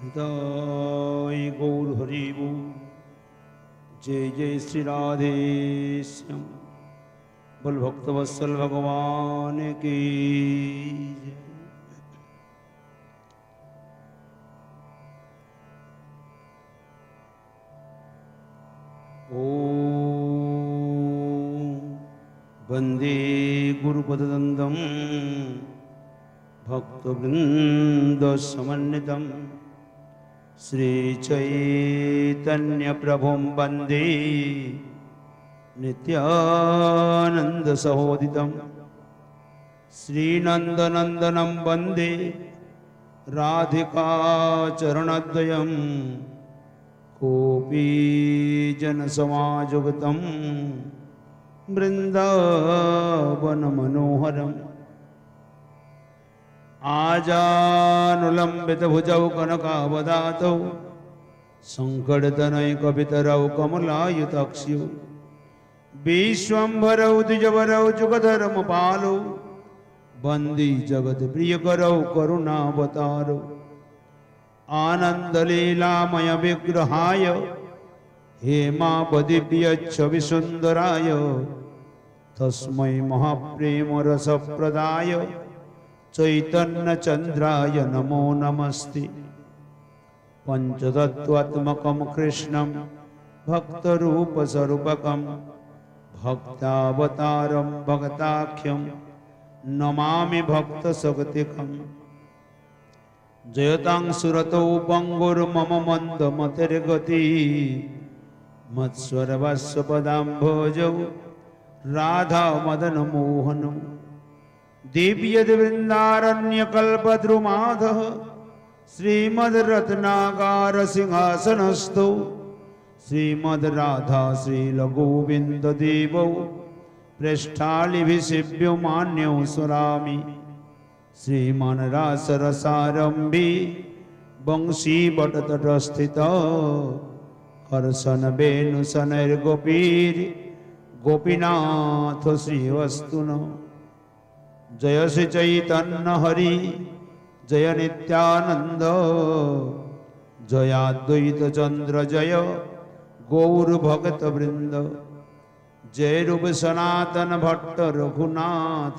हृदय गौर हरिबो जय जय श्री राधे श्याम बोल भक्तवत्सल भगवान की जय। ओम वंदे गुरुपददंदम भक्तवृंद समन्वितम श्रीचैतन्य प्रभुं वंदे नित्यानंद सहोदितं श्रीनंदनंदनं वंदे राधिका चरणद्वयं कोपी जनसमाजुगतं वृंदावन मनोहरम् आजानुलंबित भुजौ कनकावदातौ संकटतनैकपितरौ कमलायुताक्षौ विश्वम्भरौ द्विजवरौ जुगधर्मपालौ वन्दे जगत्प्रियकरौ करुणावतारौ आनन्दलीलामय विग्रहाय हेमापदिव्यच्छविसुन्दराय तस्मै महाप्रेमरसप्रदाय चैतन्य चंद्राय नमो नमस्ते पंचतत्वात्मकं कृष्णं भक्तरूपस्वरूपकं भक्तावतारं भगताख्यं नमामि भक्तशक्तिकं जयतां सुरतौ पंगुर्मम मंदमतिर्गति मत्स्वरवस्य पदाम्भोजौ राधा मदन मोहनौ दिव्यद्वृन्दारण्यकल्पद्रुमाधः श्रीमद्रत्नागारसिंहासनस्थौ श्रीमद्राधा श्रीलगोविन्ददेवौ पृष्ठालिभिषिभ्यो मान्यौ स्मरामि श्रीमान् रासरसारम्भी वंशीवटतटस्थितः हर्षनवेणुशनैर्गोपीर् गोपीनाथ श्रीवस्तुनः जय श्री चैतन्य हरि जय नित्यानंद जयाद्वैत चंद्र जय गौर भगत वृंद जय रूप सनातन भट्ट रघुनाथ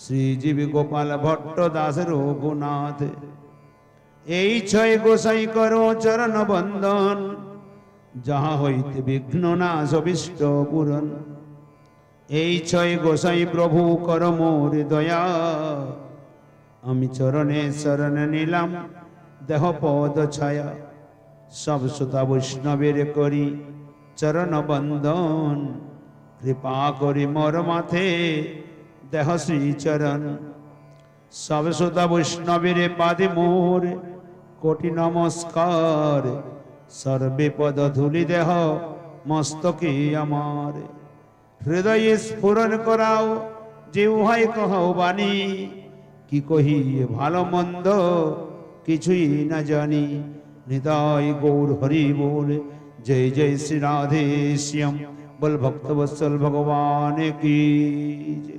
श्रीजीव गोपाल भट्ट दास रघुनाथ এই ছয় গোসাই করো চরণ বন্দন যাহা হইতে বিঘ্ন নাশ অভিষ্ট পূরণ এই ছয় গোসাই প্রভু কর মোর দয়া আমি চরণে শরণ নিলাম দেহ পদ ছায়া সব সুতা বৈষ্ণবের করি চরণ বন্দন কৃপা করি মোর মাথে দেহ শ্রীচরণ সব সুতা বৈষ্ণবের পাদে মোর কোটি নমস্কার সর্বে পদ ধুলি দেহ মস্তকে আমার हृदय स्फुरन कराओ जिह्वाय कहो बानी कि कही भालो मंद किछुई न जानी हृदय गौर हरि बोल जय जय श्री राधे श्याम बोल भक्तवत्सल भगवान की जय।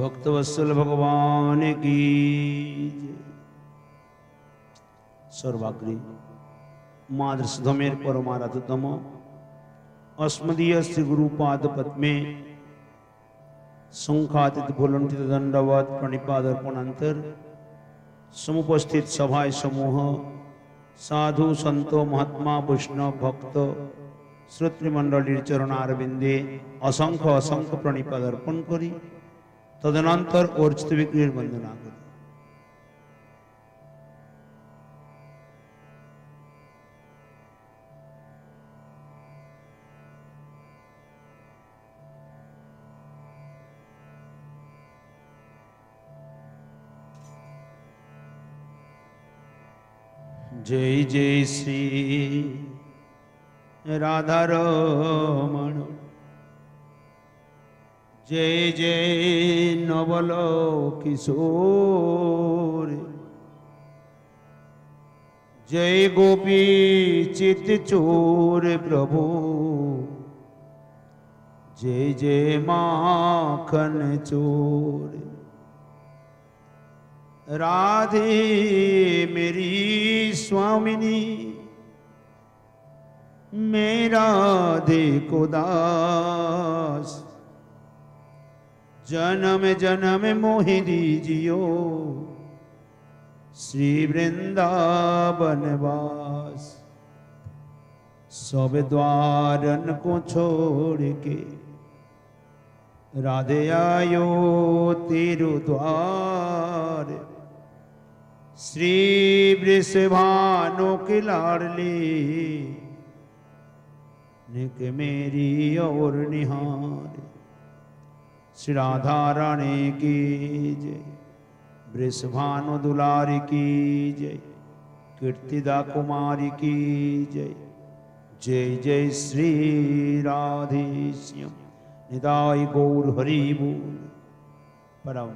भक्तवत्सल भगवान की जय। सर्वाग्रे मादृशधमेर परमाराधतम अस्मदीय श्री गुरुपाद पद्मे संखातित भोलंटित दंडवत प्रणिपाद अर्पणांतर समुपस्थित सभाय समूह साधु संतो महात्मा वैष्णव भक्त श्रोतृमंडलीर चरणारविंदे असंख्य असंख्य प्रणिपाद अर्पण करी तदनंतर अर्चित विग्रह वंदना करी। जय जय श्री राधा रमण जय जय नवल किशोर, जय गोपी चित चोर प्रभु, जय जय माखन चोर। राधे मेरी स्वामिनी, मैं राधे को दास, जन्म जन्म मोहि दीजियो श्री वृंदावन वास। सब द्वारन को छोड़ के राधे आयो तेरु द्वार, श्री वृषभानु की लाडली, निक मेरी और निहार। श्री राधा रानी की जय, वृषभानु दुलारी की जय, कीर्तिदा कुमारी की जय। जय जय श्री राधे श्याम, निदाय गौर हरि बोल। परम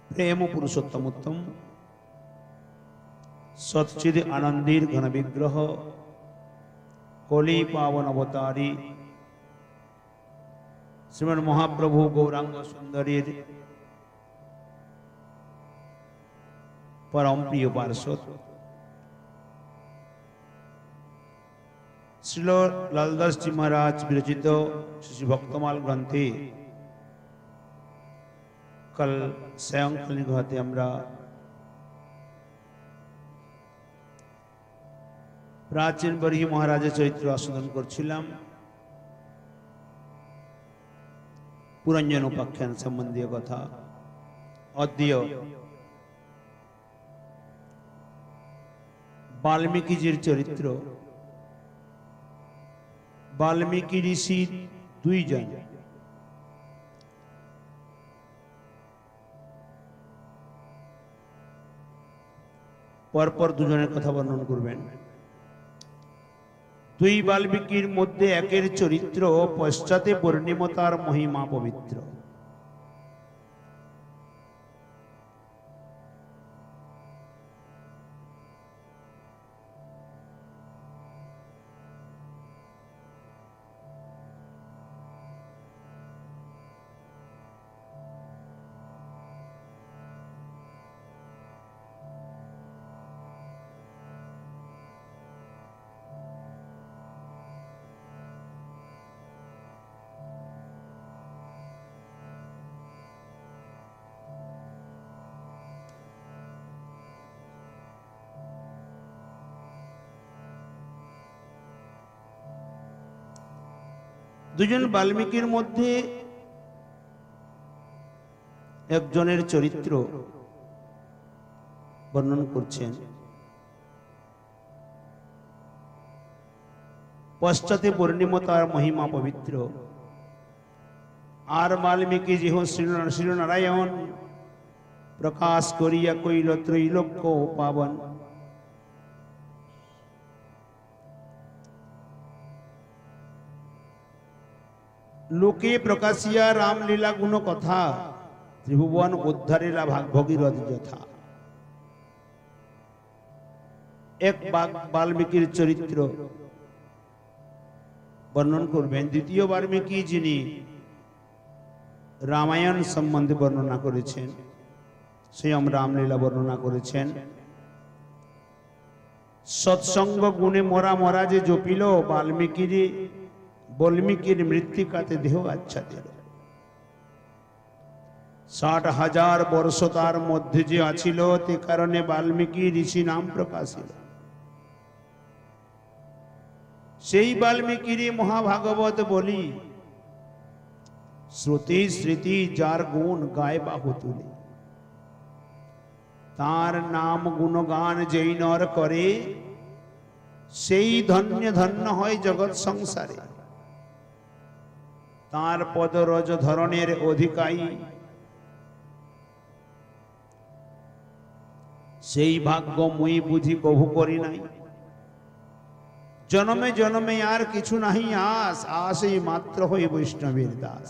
प्रेम पुरुषोत्तम उत्तम सच्चिद आनंदीर घन विग्रह, कलि पावन अवतारी श्रीमन महाप्रभु गौरांग सुंदरीर परम प्रिय पार्षद श्रील लालदास जी महाराज विरचित श्री भक्तमाल ग्रंथे कल सायंकाल निघाते আমরা प्राचीन बरही महाराजेर चरित्र आस्वादन करछिलाम। पुरंजन उपाख्यान सम्बन्धीय कथा। अद्य वाल्मीकिजीर चरित्र। वाल्मीकि ऋषि दुई जन, परपर दुजনের কথা বর্ণন করবেন। দুই বাল্মীকির মধ্যে একের চরিত্র পশ্চাতে বর্ণিম তার মহিমা পবিত্র। দুজন বাল্মীকির মধ্যে একজনের চরিত্র বর্ণন করছেন। পশ্চাতে বর্ণিম তার মহিমা পবিত্র। আর বাল্মীকি যেহ শ্রীনারায়ণ প্রকাশ করিয়া কইল ত্রৈলোক্য পাবন। लोके प्रकाशिया रामलीला गुण कथा, त्रिभुवन उद्धारेला भगीरथ यथा। एक वाल्मीकिर चरित्र वर्णन करबेन। द्वितीय वाल्मीकि जिनि रामायण सम्बन्धे वर्णना करेছেন, स्वयं रामलीला वर्णना करेছেন। सत्संग गुणे मरा मरा जे जपिल, वाल्मीकिर वाल्मीकिर मृत्तिकाते देह आच्छा दिल। 60,000 वर्ष तार मध्य जे आछिल, ते कारणे वाल्मीकि ऋषि नाम प्रकाशिल। सेई वाल्मीकिर महाभागवत बोली, श्रुति स्मृति जार गुण गाय बाहु तुले। तार नाम गुणगान जेई नर करे, सेई धन्य धन्य हय जगत संसारे। तार पदरज धरनेर अधिकाई, सेई भाग्य मुई बुझी कभु करी नाई। জনমে জনমে আর কিছু নাহি আস, আসেই মাত্র হয়ে বৈষ্ণবের দাস।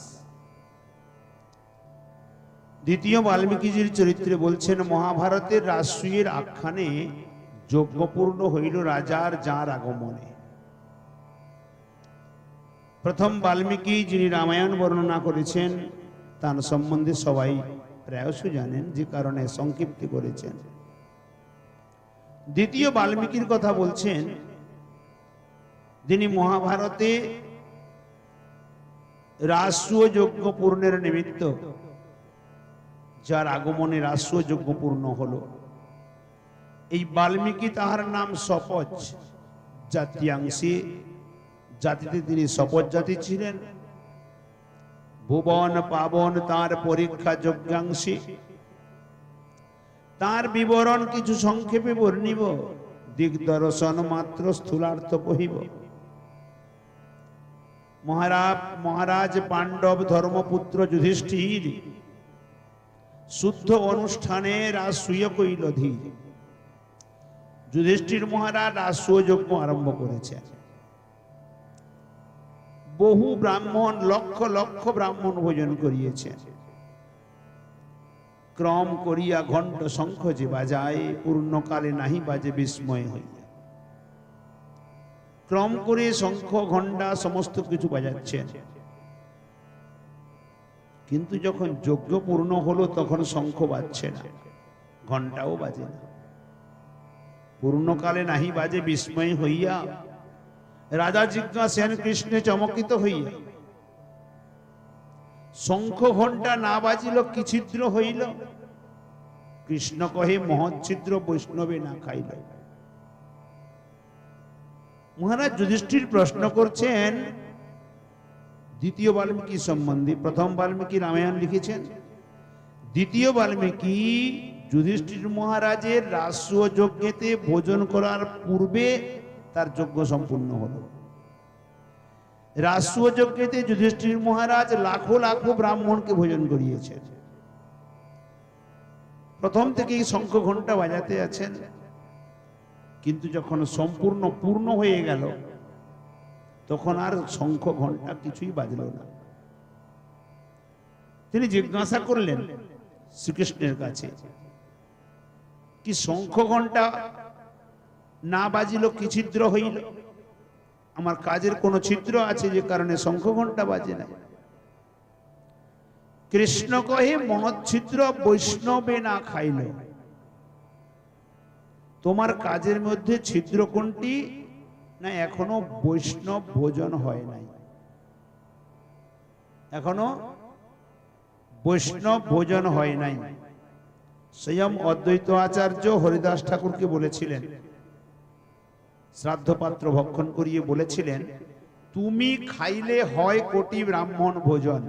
দ্বিতীয় বাল্মীকিজির চরিত্রে বলছেন, মহাভারতের রাজসূয়ের আখ্যানে যজ্ঞপূর্ণ হইল রাজার যার আগমনে। প্রথম বাল্মীকি যিনি রামায়ণ বর্ণনা করেছেন তার সম্বন্ধে সবাই প্রায়শ জানেন, যে কারণে সংক্ষিপ্ত করেছেন। দ্বিতীয় বাল্মীকির কথা বলছেন, যিনি মহাভারতে রাজসূয় যজ্ঞ পূর্ণের নিমিত্ত, যার আগমনে রাজসূয় যজ্ঞ পূর্ণ হল। এই বাল্মীকি তাহার নাম শপথ জাতিয়াংশী, জাতিতে তিনি শপথ জাতি ছিলেন। ভুবন পাবন তার পরীক্ষা যজ্ঞাংশী। তার বিবরণ কিছু সংক্ষেপে বর্ণিব, দিগদর্শন মাত্র স্থূলার্থ কহিব। মহারাজ পাণ্ডব ধর্মপুত্র যুধিষ্ঠির শুদ্ধ অনুষ্ঠানে রাজসূয় কইল ধীর। যুধিষ্ঠির মহারাজ রাজসূয় যজ্ঞ আরম্ভ করেছেন। বহু ব্রাহ্মণ, লক্ষ লক্ষ ব্রাহ্মণ ভোজন করিয়েছেন। ক্রম করিয়া ঘণ্ট শঙ্খ যে বাজায়, পূর্ণকালে নাহি বাজে বিস্ময় হইয়া। ক্রম করে শঙ্খ ঘণ্টা সমস্ত কিছু বাজাচ্ছেন, কিন্তু যখন যজ্ঞ পূর্ণ হলো তখন শঙ্খ বাজছে না, ঘণ্টাও বাজে না। পূর্ণকালে নাহি বাজে বিস্ময় হইয়া। রাজা জিজ্ঞাসেন কৃষ্ণে চমকিত হইয়া, শঙ্খ ঘণ্টা না বাজিল কি ছিদ্র হইল? কৃষ্ণ কহে মহৎ ছিদ্র বৈষ্ণবে না খাইল। মহারাজ যুধিষ্ঠির প্রশ্ন করছেন দ্বিতীয় বাল্মীকি সম্বন্ধে। প্রথম বাল্মীকি রামায়ণ লিখেছেন, দ্বিতীয় বাল্মীকি যুধিষ্ঠির মহারাজের রাজসূয় যজ্ঞেতে ভোজন করার পূর্বে তার যজ্ঞ সম্পূর্ণ হল। রাজসূয় যজ্ঞেতে যুধিষ্ঠির মহারাজ লাখো লাখো ব্রাহ্মণকে ভোজন করিয়েছেন। প্রথম থেকেই শঙ্খ ঘণ্টা বাজাতে আছেন, কিন্তু যখন সম্পূর্ণ পূর্ণ হয়ে গেল তখন আর শঙ্খ ঘণ্টা কিছুই বাজল না। তিনি জিজ্ঞাসা করলেন শ্রীকৃষ্ণের কাছে, কি শঙ্খ ঘণ্টা না বাজিল কি ছিদ্র হইল? আমার কাজের কোন ছিদ্র আছে যে কারণে শঙ্খ ঘণ্টা বাজে না? কৃষ্ণ কহে মহৎ ছিদ্র বৈষ্ণবে না খাইল। তোমার কাজের মধ্যে ছিদ্র কোনটি? না, এখনো বৈষ্ণব ভোজন হয় নাই, এখনো বৈষ্ণব ভোজন হয় নাই। স্বয়ং অদ্বৈত আচার্য হরিদাস ঠাকুরকে বলেছিলেন, শ্রাদ্ধ পাত্র ভক্ষণ করিয়ে বলেছিলেন, তুমি খাইলে হয় কোটি ব্রাহ্মণ ভোজন,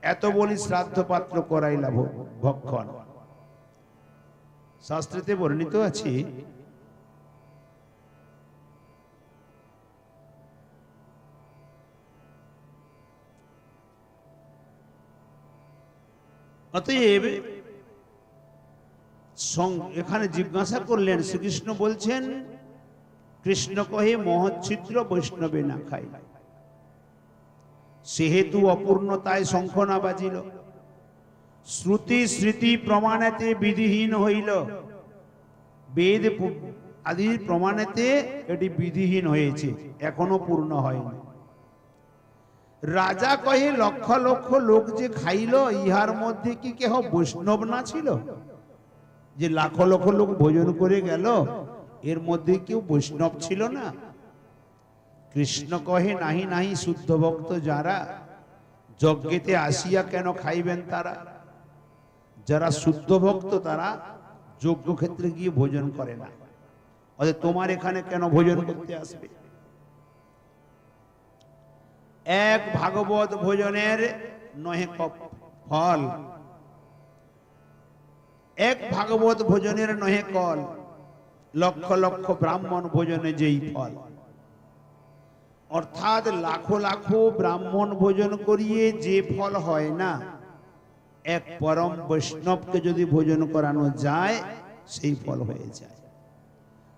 এত বলি শ্রাদ্ধ পাত্র করাইলা ভক্ষণ। শাস্ত্রেতে বর্ণিত আছে, অতএব এখানে জিজ্ঞাসা করলেন, শ্রীকৃষ্ণ বলছেন, কৃষ্ণ কহে মহৎ ছিদ্র বৈষ্ণবে না খাই, সেহেতু অপূর্ণতায় শঙ্খ না বাজিল। শ্রুতি স্মৃতি প্রমাণেতে বিধিহীন হইল। বেদ আদির প্রমাণেতে এটি বিধিহীন হয়েছে, এখনো পূর্ণ হয়নি। রাজা কহে লক্ষ লক্ষ লোক যে খাইল, ইহার মধ্যে কি কেহ বৈষ্ণব না ছিল? যে লাখ লক্ষ লোক ভোজন করে গেল, এর মধ্যে কেউ বৈষ্ণব ছিল না? কৃষ্ণ কহে নাহি নাহি শুদ্ধ ভক্ত যারা, যজ্ঞেতে আসিয়া কেন খাইবেন তারা? যারা শুদ্ধ ভক্ত তারা যজ্ঞ ক্ষেত্রে গিয়ে ভোজন করে না, অতএব তোমার এখানে কেন ভোজন করতে আসবে? এক ভাগবত ভোজনের নহে ফল, এক ভাগবত ভোজনের নহে কল, লক্ষ লক্ষ ব্রাহ্মণ ভোজনে যেই ফল। অর্থাৎ লাখো লাখো ব্রাহ্মণ ভোজন করিয়ে যে ফল হয় না, এক পরম বৈষ্ণবকে যদি ভোজন করানো যায় সেই ফল হয়ে যায়।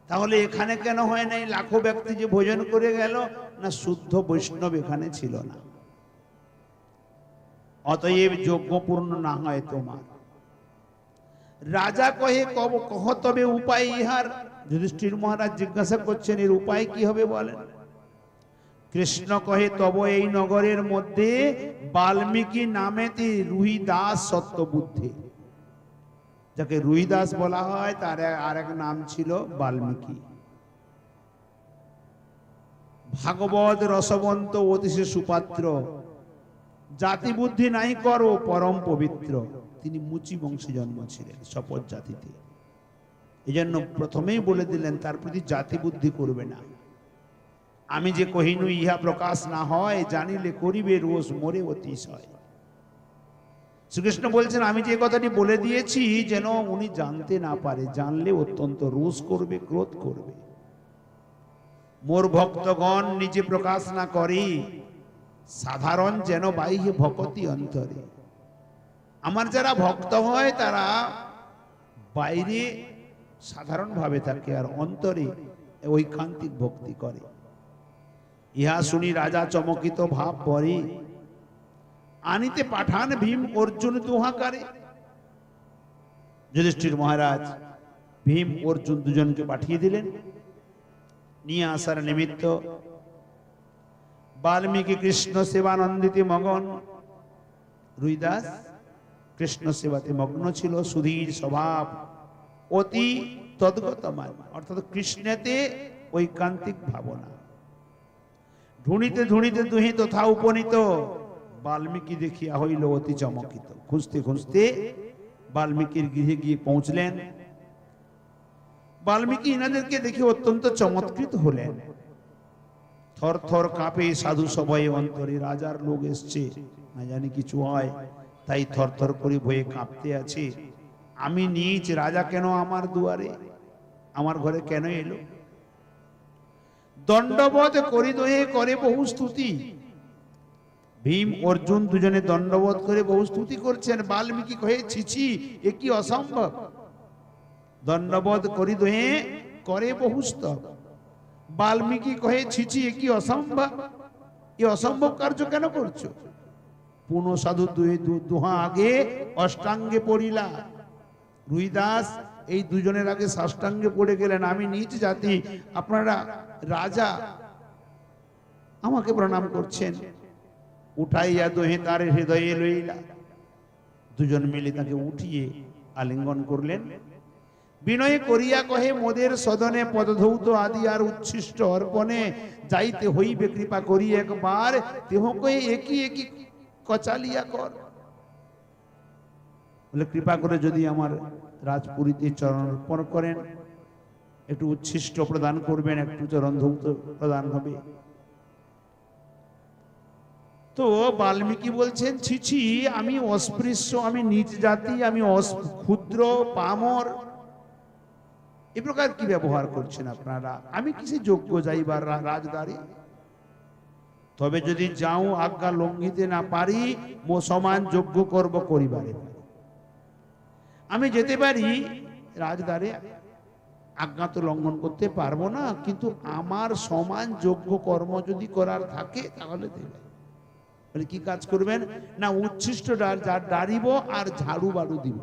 তাহলে এখানে কেন হয় নাই? লাখো ব্যক্তি যে ভোজন করে গেল, না শুদ্ধ বৈষ্ণব এখানে ছিল না। অতএব যজ্ঞপূর্ণ না হয় তোমার। রাজা কহে কহ তবে উপায় ইহার। যুধিষ্ঠির মহারাজ জিজ্ঞাসা করছেন এর উপায় কি হবে বলেন। কৃষ্ণ কহে তব এই নগরের মধ্যে বাল্মীকি নামেতে রুহিদাস সত্যবুদ্ধি, যাকে রুহিদাস বলা হয় তার আরেক নাম ছিল বাল্মীকি। ভাগবত রসবন্ত অতিশয় সুপাত্র, জাতি বুদ্ধি নাই করো পরম পবিত্র। তিনি মুচি বংশে জন্ম ছিলেন, শপথ জাতিতে। এই জন্য প্রথমেই বলে দিলেন তার প্রতি জাতি বুদ্ধি করবে না। আমি যে কহিনু ইহা প্রকাশ না হয়, জানিলে করিবে রোষ মোরে অতিশয়। শ্রীকৃষ্ণ বলছেন আমি যে কথাটি বলে দিয়েছি যেন উনি জানতে না পারে, জানলে অত্যন্ত রোষ করবে, ক্রোধ করবে। মোর ভক্তগণ নিজে প্রকাশ না করে, সাধারণ যেন বাহ্যে ভকতি অন্তরে। আমার যারা ভক্ত হয় তারা বাইরে সাধারণ ভাবে থাকে আর অন্তরে ঐকান্তিক ভক্তি করে। ইহা শুনি রাজা চমকিত ভাব পরে, আনিতে পাঠান ভীম অর্জুন দুহাকারে। যুধিষ্ঠির মহারাজ ভীম অর্জুন দুজনকে পাঠিয়ে দিলেন নিয়ে আসার নিমিত্ত। বাল্মীকি কৃষ্ণ সেবানন্দিতে মগন। রুইদাস কৃষ্ণ সেবাতে মগ্ন ছিল, সুধীর স্বভাব, অতি তদ্গতমান, অর্থাৎ কৃষ্ণেতে ঐকান্তিক ভাবনা। ঢুনিতে ঢুনিতে দুহি তথা উপনীত। বাল্মীকি দেখিয়া হইল অতি চমকিত। খুঁজতে খুঁজতে বাল্মীকির গৃহে গিয়ে পৌঁছলেন। বাল্মীকি ইনাদেরকে দেখে অত্যন্ত চমৎকৃত হলেন। থর থর কাঁপে সাধু সবাই অন্তরে, রাজার লোক এসছে, না জানি কিছু হয়, তাই থর থর করে ভয়ে কাঁপতে আছে। আমি নিজ, রাজা কেন আমার দুয়ারে, আমার ঘরে কেন এলো? দণ্ডবোধ করি দোহে করে বহু স্তুতি। ভীম অর্জুন দুজনে দণ্ডবোধ করে বহু স্তুতি করছেন। বাল্মীকি কহে ছিছি, এ কি অসম্ভব। দণ্ডবোধ করি দোহে করে বহু স্তব। বাল্মীকি কহে ছিছি, এ কি অসম্ভব, এ অসম্ভব কার্য কেন করছো? পুনঃ সাধু দুহা আগে অষ্টাঙ্গে পড়িলা। রুইদাস এই দুজনের আগে সাষ্টাঙ্গে পড়ে গেলেন। আমি নিজ জাতি, আপনারা রাজা, আমাকে প্রণাম করছেন। উঠাইয়া দোহে তার হৃদয়ে লইলা। দুজন মিলে তাকে উঠিয়ে আলিঙ্গন করলেন। বিনয় করিয়া কহে মোদের সদনে পদধৌত আদি আর উচ্ছিষ্ট অর্পণে যাইতে হইবে, কৃপা করি একবার দেহ কয়ে একই একই কচালিয়া কর। বলে কৃপা করে যদি আমার রাজপুরীতে চরণ অর্পণ করেন, একটু উচ্ছিষ্ট প্রদান করবেন, একটু চরণ ধৌত প্রদান হবে। তো বাল্মীকি বলছেন ছিছি, আমি অস্পৃশ্য, আমি নিজ জাতি, আমি ক্ষুদ্র পামর, এ প্রকার কি ব্যবহার করছেন আপনারা? আমি কিসে যোগ্য যাইবার রাজদারে? তবে যদি যাও আজ্ঞা লঙ্ঘিতে না পারি, মো সমান যোগ্য করব করিবারে। আমি যেতে পারি রাজদারে, আজ্ঞা তো লঙ্ঘন করতে পারবো না, কিন্তু আমার সমান যোগ্য কর্ম যদি করার থাকে তাহলে দেবে। কি কাজ করবেন না? উচ্ছিষ্ট দাঁড়িব আর ঝাড়ু বাড়ু দিব।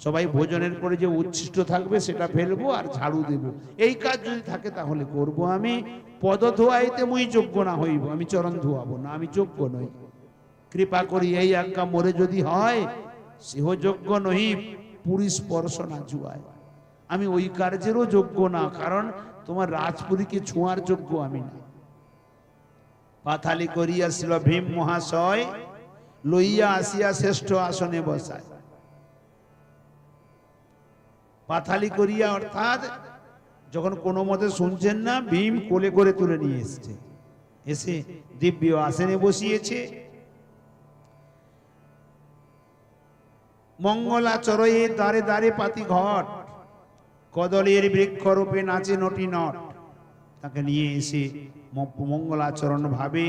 সবাই ভোজনের পরে যে উচ্ছিষ্ট থাকবে সেটা ফেলবো আর ঝাড়ু দেব। এই কাজ যদি থাকে তাহলে করব। আমি পদ ধোয়াইতে মুই যোগ্য না হইব, আমি চরণ ধোয়াবো না, আমি যোগ্য নই। কৃপা করি এই আজ্ঞা মোরে যদি হয়, সেহ যোগ্য নহি পুরী স্পর্শ না জুয়ায়। আমি ওই কার্যেরও যোগ্য না, কারণ তোমার রাজপুরীকে ছোঁয়ার যোগ্য আমি না। পাথালি করিয়াছিল ভীম মহাশয়, লইয়া আসিয়া শ্রেষ্ঠ আসনে বসায়। পাথালি করিয়া অর্থাৎ যখন কোনো মতে শুনছেন না, ভীম কোলে করে তুলে নিয়ে এসছে, এসে দিব্য আসনে বসিয়েছে। মঙ্গলাচরয়ে দ্বারে দ্বারে পাতি ঘট, কদলের বৃক্ষরূপে নাচে নটি নট। তাকে নিয়ে এসে মঙ্গলাচরণ ভাবে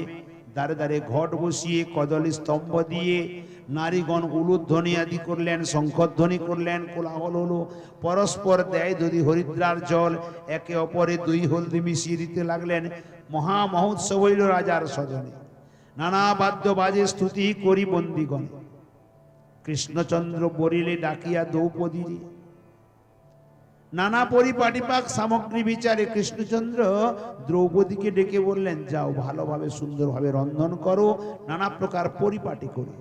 দ্বারে দ্বারে ঘট বসিয়ে কদলী স্তম্ভ দিয়ে নারীগণ উলুধ্বনি আদি করলেন, শঙ্খধ্বনি করলেন, কোলাহল হলো। পরস্পর দেয় যদি হরিদ্রার জল, একে অপরে দুই হলদি মিশিয়ে দিতে লাগলেন। মহা মহোৎসব হইল রাজার সদনে। নানা বাদ্য বাজে স্তুতি করি বন্দিগণ। কৃষ্ণচন্দ্র বরিলে ডাকিয়া দ্রৌপদীরে। নানা পরিপাটিপাক সামগ্রী বিচারে কৃষ্ণচন্দ্র দ্রৌপদীকে ডেকে বললেন, যাও ভালোভাবে সুন্দরভাবে রন্ধন করো, নানা প্রকার পরিপাটি করে।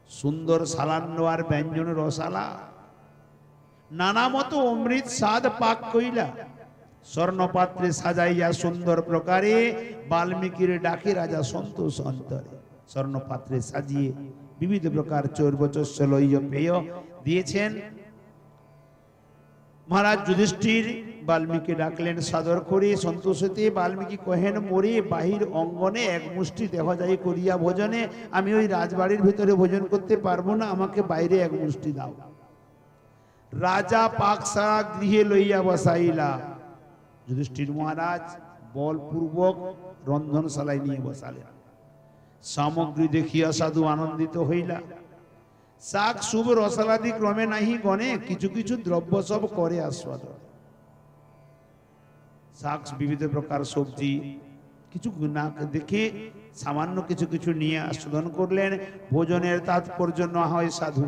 সুন্দর সালান্ন আর ব্যঞ্জন রসালা, নানা মতো অমৃত স্বাদ পাক কইলা। স্বর্ণপাত্রে সাজাইয়া সুন্দর প্রকারে বাল্মীকির ডাকে রাজা সন্তোষ অন্তরে। স্বর্ণপাত্রে সাজিয়ে বিবিধ প্রকার চৈর্বচস্য লইয় পেয় দিয়েছেন। মহারাজ যুধিষ্ঠির বাল্মীকি ডাকলেন সাদর করে। সন্তোষ হতে বাল্মীকি কহেন, মোরে বাহির অঙ্গনে এক মুষ্টি দেহ যাই করিয়া ভোজনে, আমি ওই রাজবাড়ির ভিতরে ভোজন করতে পারবো না, আমাকে বাইরে এক মুষ্টি দাও। রাজা পাকশালা গৃহে লইয়া বসাইলা। যুধিষ্ঠির মহারাজ বলপূর্বক রন্ধনশালায় নিয়ে বসালেন। সামগ্রী দেখিয়া সাধু আনন্দিত হইলা। শাক শুভ রসালাদি ক্রমে নাহি গণে, কিছু কিছু দ্রব্য সব করে আস্বাদ। শাক বিবিধ প্রকার সবজি কিছু না দেখে সামান্য কিছু কিছু নিয়ে আস্বাদন করলেন। ভোজনের তাৎপর্য না হয় সাধু।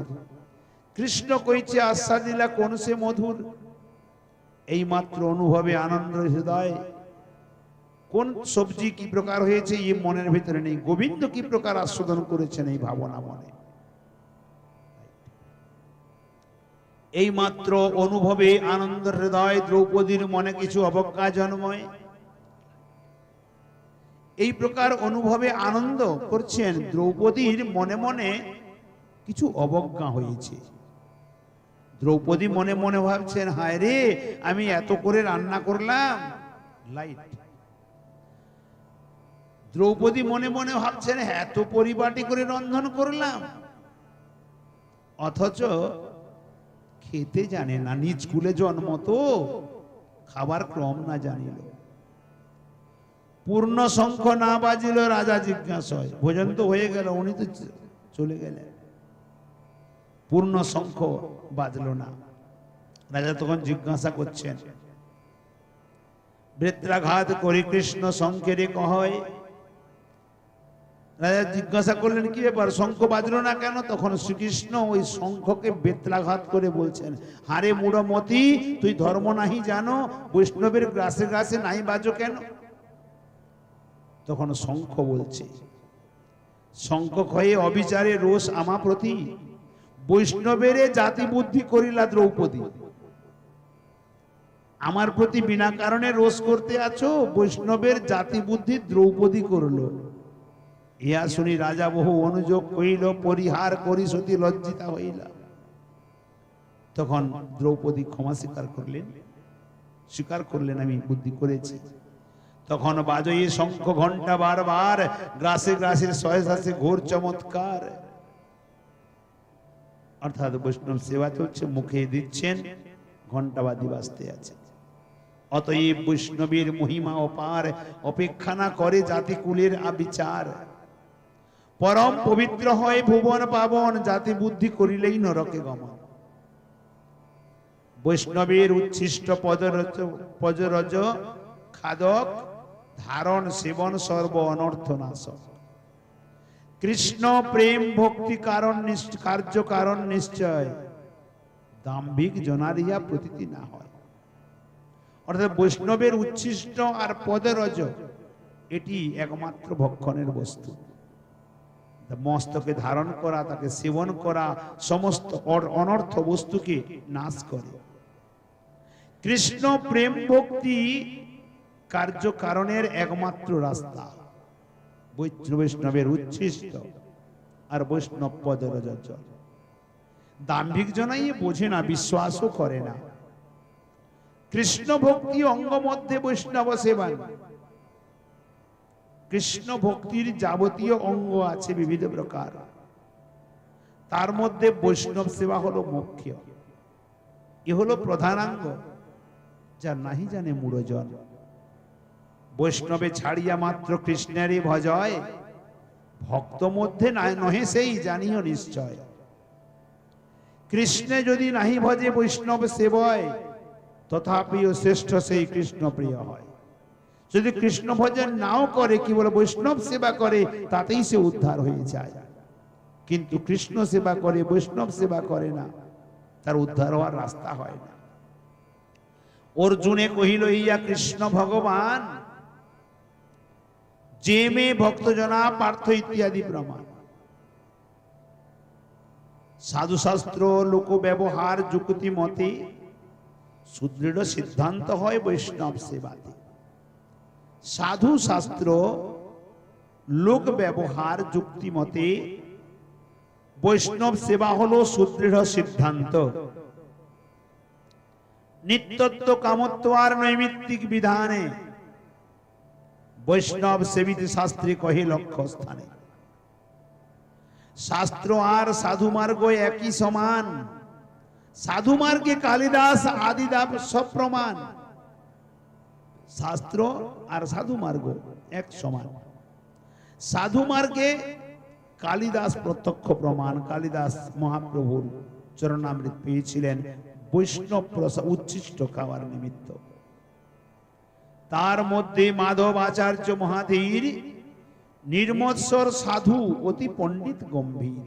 কৃষ্ণ কইছে আস্বাদিলা কোন সে মধুর, এই মাত্র অনুভবে আনন্দ হৃদয়। কোন সবজি কি প্রকার হয়েছে এই মনের ভিতরে নেই, গোবিন্দ কি প্রকার আস্বাদন করেছেন এই ভাবনা মনে। এই মাত্র অনুভবে আনন্দ হৃদয়। দ্রৌপদীর মনে কিছু অবজ্ঞা জন্ময়। এই প্রকার অনুভবে আনন্দ করছেন। দ্রৌপদীর মনে মনে কিছু অবজ্ঞা হয়েছে। দ্রৌপদী মনে মনে ভাবছেন, হায় রে, আমি এত করে রান্না করলাম। লাইট দ্রৌপদী মনে মনে ভাবছেন, এত পরিপাটি করে রন্ধন করলাম, অথচ খেতে জানে না। নিজ কুলে জন্ম তো, খাবার ক্রম না জানিল। পূর্ণ শঙ্খ না বাজিল রাজা জিজ্ঞাসা হয়। ভোজন তো হয়ে গেল, উনি তো চলে গেলেন, পূর্ণ শঙ্খ বাজলো না। রাজা তখন জিজ্ঞাসা করছেন, বেত্রাঘাত করি কৃষ্ণ শঙ্খেরে কহয়। রাজা জিজ্ঞাসা করলেন, কি ব্যাপার, শঙ্খ বাজলো না কেন? তখন শ্রীকৃষ্ণ ওই শঙ্খকে বেত্রাঘাত করে বলছেন, হারে মূঢ়মতি, তুই ধর্ম নাহি জানো, বৈষ্ণবের গ্রাসে গ্রাসে নাই বাজো কেন? তখন শঙ্খ বলছে, শঙ্খ ক্ষয়ে অবিচারে রোষ আমা প্রতি, বৈষ্ণবের জাতি বুদ্ধি করিলা দ্রৌপদী। আমার প্রতি বিনা কারণে রোষ করতে আছো, বৈষ্ণবের জাতি বুদ্ধি দ্রৌপদী করলো। ইহা শুনি রাজা বহু অনুযোগ কইল, পরিহার করি সতী লজ্জিতা হইলা। তখন দ্রৌপদী ক্ষমা স্বীকার করলেন, আমি বুদ্ধি করেছি। তখন বাজয়ে শঙ্খ ঘণ্টা বারবার, গ্রাসে গ্রাসের সহসাসে ঘোর চমৎকার। অর্থাৎ বৈষ্ণব সেবা চলছে, মুখে দিচ্ছেন, ঘণ্টাবাদি বাজতে আছে। অতএব বৈষ্ণবের মহিমা অপার, অপেক্ষা না করে জাতিকুলের আবিচার। পরম পবিত্র হয় ভুবন পাবন, জাতি বুদ্ধি করিলেই নরকে গমন। বৈষ্ণবের উচ্ছিষ্ট পজরজ খাদক, ধারণ সেবন সর্ব অনর্থ নাশক। কৃষ্ণ প্রেম ভক্তি কার্য কারণ নিশ্চয়, দাম্ভিক জনারিয়া প্রতীতি না হয়। অর্থাৎ বৈষ্ণবের উচ্ছিষ্ট আর পদরজ, এটি একমাত্র ভক্ষণের বস্তু। মস্তকে ধারণ করা, তাকে সেবন করা, সমস্ত অনর্থ বস্তুকে নাশ করে। কৃষ্ণ প্রেম ভক্তি কার্য কারণের একমাত্র রাস্তা। বৈষ্ণবের উচ্ছিষ্ট আর বৈষ্ণব পদরজ। দাম্ভিক জনাই বোঝে না, বিশ্বাসও করে না। কৃষ্ণ ভক্তি অঙ্গ মধ্যে বৈষ্ণব সেবা। কৃষ্ণ ভক্তির যাবতীয় অঙ্গ আছে বিবিধ প্রকার, তার মধ্যে বৈষ্ণব সেবা হলো মুখ্য। এ হলো প্রধানাঙ্গ, যা নাহি জানে মূঢ়জন। বৈষ্ণবে ছাড়িয়া মাত্র কৃষ্ণেরই ভজয়, ভক্ত মধ্যে নহে সেই জানিও নিশ্চয়। কৃষ্ণে যদি নাহি ভজে বৈষ্ণব সেবয়, তথাপিও শ্রেষ্ঠ সেই কৃষ্ণ প্রিয় হয়। যদি কৃষ্ণ ভজন নাও করে, কি বলে বৈষ্ণব সেবা করে, তাতেই সে উদ্ধার হয়ে যায়। কিন্তু কৃষ্ণ সেবা করে, বৈষ্ণব সেবা করে না, তার উদ্ধার হওয়ার রাস্তা হয় না। অর্জুনে কহিল ইয়া কৃষ্ণ ভগবান, যে মে ভক্তজনা পার্থ ইত্যাদি প্রমাণ। সাধু শাস্ত্র লোক ব্যবহার যুক্তি মতে, সুদৃঢ় সিদ্ধান্ত হয় বৈষ্ণব সেবাতে। সাধু শাস্ত্র লোক ব্যবহার যুক্তি মতে বৈষ্ণব সেবা হলো সুদৃঢ় সিদ্ধান্ত। নিত্যত্ব কামত্ব আর নৈমিত্তিক বিধানে, বৈষ্ণব সেবিত শাস্ত্রে কহে লক্ষ্য স্থানে। শাস্ত্র আর সাধু মার্গ একই সমান, সাধু মার্গে কালিদাস আদিদাব সব প্রমাণ। শাস্ত্র আর সাধু মার্গ এক সমান। সাধু মার্গে কালিদাস প্রত্যক্ষ প্রমাণ। কালিদাস মহাপ্রভুর চরণামৃত পেয়েছিলেন বৈষ্ণব উচ্ছিষ্ট খাওয়ার নিমিত্ত। তার মধ্যে মাধব আচার্য মহাধীর, নির্মৎসর সাধু অতি পণ্ডিত গম্ভীর।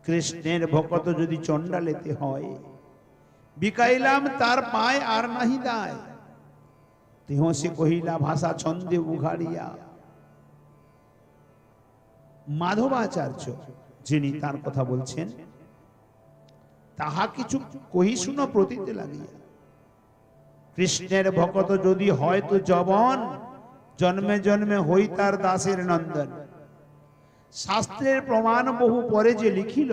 কৃষ্ণের ভকত যদি চণ্ডালেতে হয়, বিকাইলাম তার পায় আর নাহি দায়। তেহ সে কহিলা ভাষা ছন্দে উঘাড়িয়া। মাধবাচার্য যিনি তার কথা বলছেন, তাহা কিছু কহি শুনো প্রতীতে লাগিয়া। কৃষ্ণের ভকত যদি হয় তো যবন, জন্মে জন্মে হই তার দাসের নন্দন। শাস্ত্রের প্রমাণ বহু পরে যে লিখিল,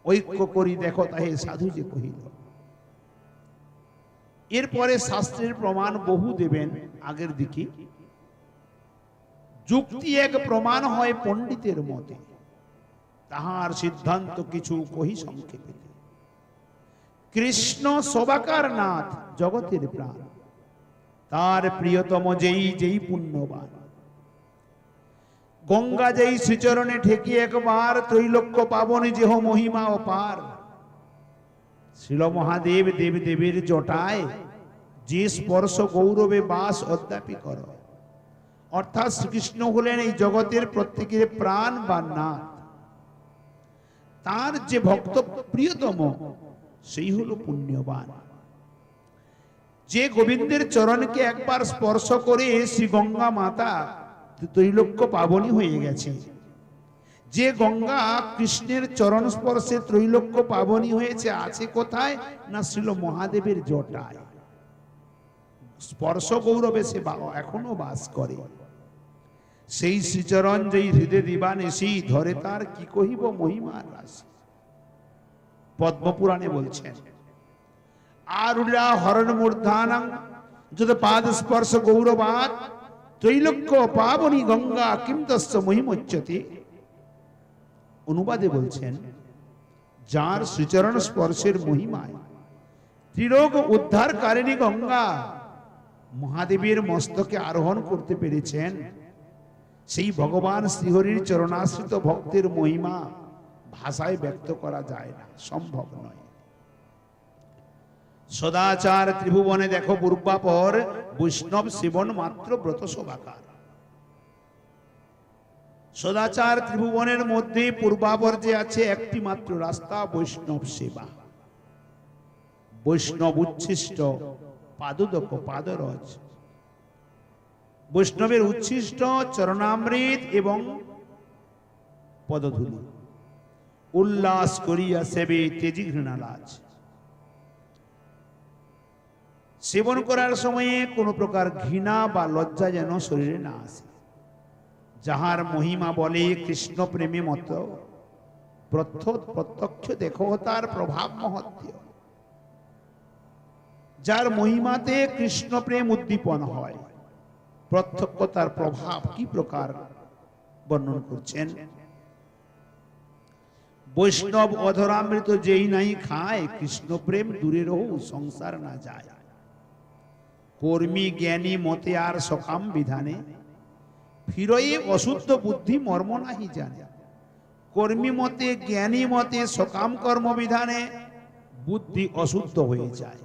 ঐক্য করি দেখো তাহে সাধু যে কহিল। এরপরে শাস্ত্রের প্রমাণ বহু দেবেন আগের দিকে। যুক্তি এক প্রমাণ হয় পণ্ডিতের মতে, তাহার সিদ্ধান্ত কিছু কহি সংক্ষেপে। কৃষ্ণ সবাকার নাথ জগতের প্রাণ, তার প্রিয়তম যেই যেই পুণ্যবান। গঙ্গা যেই শ্রীচরণে ঠেকি একবার, ত্রৈলোক্য পাবনী যেহ মহিমা অপার। শিল মহাদেব দেব দেবীর জটায়, যে স্পর্শ গৌরবে বাস অদ্যাপি কর। অর্থাৎ শ্রীকৃষ্ণ হলেন এই জগতের প্রত্যেকের প্রাণ বা নাথ। তার যে ভক্ত প্রিয়তম, সেই হলো পুণ্যবান। যে গোবিন্দের চরণকে একবার স্পর্শ করে শ্রী গঙ্গা মাতা ত্রৈলোক্য পাবনী হয়ে গেছে। যে গঙ্গা কৃষ্ণের চরণ স্পর্শে ত্রৈলোক্য পাবনী হয়েছে, আছে কোথায় না শ্রীল মহাদেবের জটায়। স্পর্শ গৌরবে সে এখনো বাস করে। সেই শ্রীচরণ যেই হৃদয় দিবান এসি, ধরে তার কি কহিব মহিমার রাশি। পদ্মপুরাণে বলছেন, আরুলা হরণ মূর্ধানাং যদ পাদ স্পর্শ গৌরবাদ, ত্রৈলোক্য পাবনী গঙ্গা কিম তস্য মহিমোচ্যতে। অনুবাদে বলছেন, যার শ্রীচরণ স্পর্শের মহিমায় ত্রিলোক উদ্ধারকারিণী গঙ্গা মহাদেবের মস্তকে আরোহণ করতে পেরেছেন, সেই ভগবান শ্রীহরির চরণাশ্রিত ভক্তের মহিমা ভাষায় ব্যক্ত করা যায় না, সম্ভব নয়। সদাচার ত্রিভুবনে দেখো পূর্বাপর, বৈষ্ণব সেবন মাত্র ব্রত শোভাকার। সদাচার ত্রিভুবনের মধ্যে পূর্বাপর যে আছে একটি মাত্র রাস্তা, বৈষ্ণব সেবা। বৈষ্ণব উচ্ছিষ্ট পাদোদক পাদরজ, বৈষ্ণবের উচ্ছিষ্ট চরণামৃত এবং পদধূলি উল্লাস করিয়া সেবে তেজি ঘৃণালাজ। সেবন করার সময়ে কোনো প্রকার ঘৃণা বা লজ্জা যেন শরীরে না আসে। যাহার মহিমা বলে কৃষ্ণ প্রেমে মত, প্রত্যক্ষ দেখো তার প্রভাব মহত্ব। যার মহিমাতে কৃষ্ণ প্রেম উদ্দীপন হয়, প্রত্যক্ষ তার প্রভাব কি প্রকার বর্ণন করছেন। বৈষ্ণব অধরামৃত যেই নাই খায়, কৃষ্ণ প্রেম দূরে রহু সংসার না যায়। কর্মী জ্ঞানী মতে আর সকাম বিধানে, ফিরয়ে অশুদ্ধ বুদ্ধি মর্ম নাহি জানে। কর্মী মতে জ্ঞানী মতে সকাম কর্ম বিধানে বুদ্ধি অশুদ্ধ হয়ে যায়।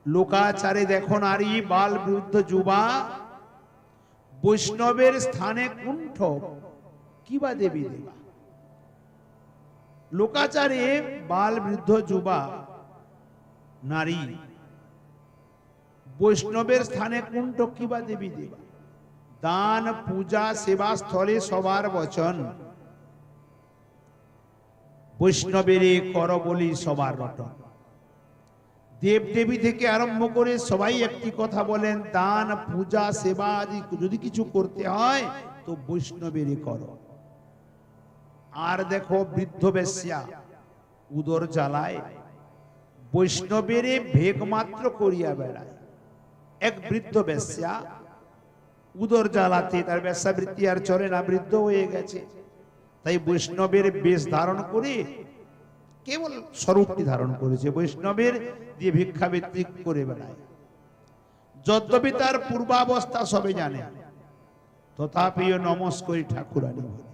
লোকাচারে দেখো নারী বাল বৃদ্ধ যুবা, বৈষ্ণবের স্থানে কুণ্ঠ কিবা দেবী দেবা। লোকাচারে বাল বৃদ্ধ যুবা নারী বৈষ্ণবের স্থানে কুণ্ঠ কিবা দেবী দেবা। দান পূজা সেবা স্থলে সবার বচন, বৈষ্ণবের কর বলি সবার রটন। দেব দেবী থেকে আরম্ভ করে সবাই একটি কথা বলেন, দান পূজা সেবা আদি যদি কিছু করতে হয় তো বৈষ্ণবেরই করো। আর দেখো বৃদ্ধ বেশ্যা উদর জ্বালায় বৈষ্ণবেরে ভেগ মাত্র করিয়া বেড়ায়। এক বৃদ্ধ বেশ্যা উদর জ্বালাতে তার বেশ্যাবৃত্তি আর চলে না, বৃদ্ধ হয়ে গেছে, তাই বৈষ্ণবের বেশ ধারণ করে কেবল স্বরূপটি ধারণ করেছে, বৈষ্ণবের দিয়ে ভিক্ষাবৃত্তি করে বেড়ায়। যদ্যপি তার পূর্বাবস্থা সবে জানে, তথাপিও নমস্করি ঠাকুরানী বলে।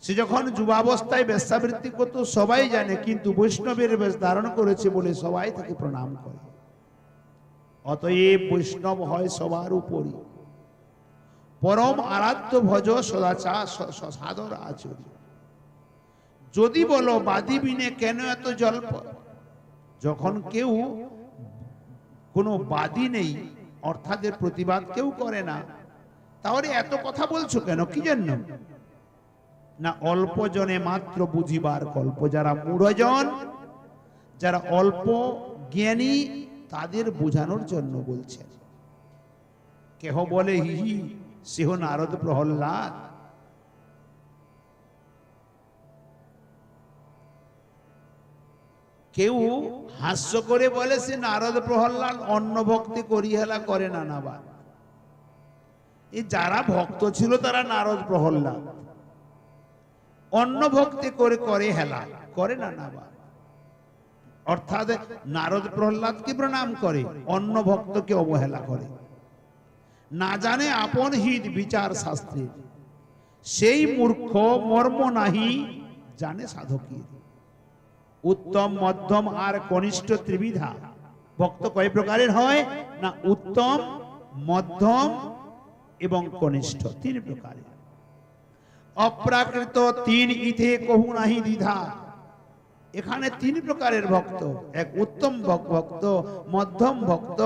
সে যখন যুবাবস্থায় বেশ্যাবৃত্তি করত সবাই জানে, কিন্তু বৈষ্ণবের বেশ ধারণ করেছে বলে সবাই তাকে প্রণাম করে। অতএব বৈষ্ণব হয় সবার উপরি, পরম আরাধ্য ভজ সদাচার সাদর আচরি। যদি বলো বাদী বিনে কেন এত জল্প, যখন কেউ কোনো বাদী নেই অর্থাৎ এর প্রতিবাদ কেউ করে না, তাহলে এত কথা বলছো কেন, কি জন্য? না অল্প জনে মাত্র বুঝিবার কল্প। যারা মূঢ়জন, যারা অল্প জ্ঞানী, তাদের বোঝানোর জন্য বলছেন। কেহ বলে হিহি সেহ নারদ প্রহল্লাদ। কেউ হাস্য করে বলে সে নারদ প্রহল্লাদ অন্য ভক্তি করি হেলা করে না নাবার। এই যারা ভক্ত ছিল তারা নারদ প্রহল্লাদ, অন্য ভক্তি করে করে হেলা করে না নাবার। অর্থাৎ নারদ প্রহ্লাদকে প্রণাম করে, অন্য ভক্তকে অবহেলা করে। না জানে আপন হিত বিচার শাস্ত্রে, সেই মূর্খ মর্ম নাহি জানে সাধকের। উত্তম মধ্যম আর কনিষ্ঠ ত্রিবিধা। ভক্ত কয় প্রকারের হয় না? উত্তম, মধ্যম এবং কনিষ্ঠ, তিন প্রকারের। অপ্রাকৃত তিন ইথে কহু নাহি দ্বিধা। এখানে তিন প্রকারের ভক্ত, এক উত্তম ভক্ত, মধ্যম ভক্ত,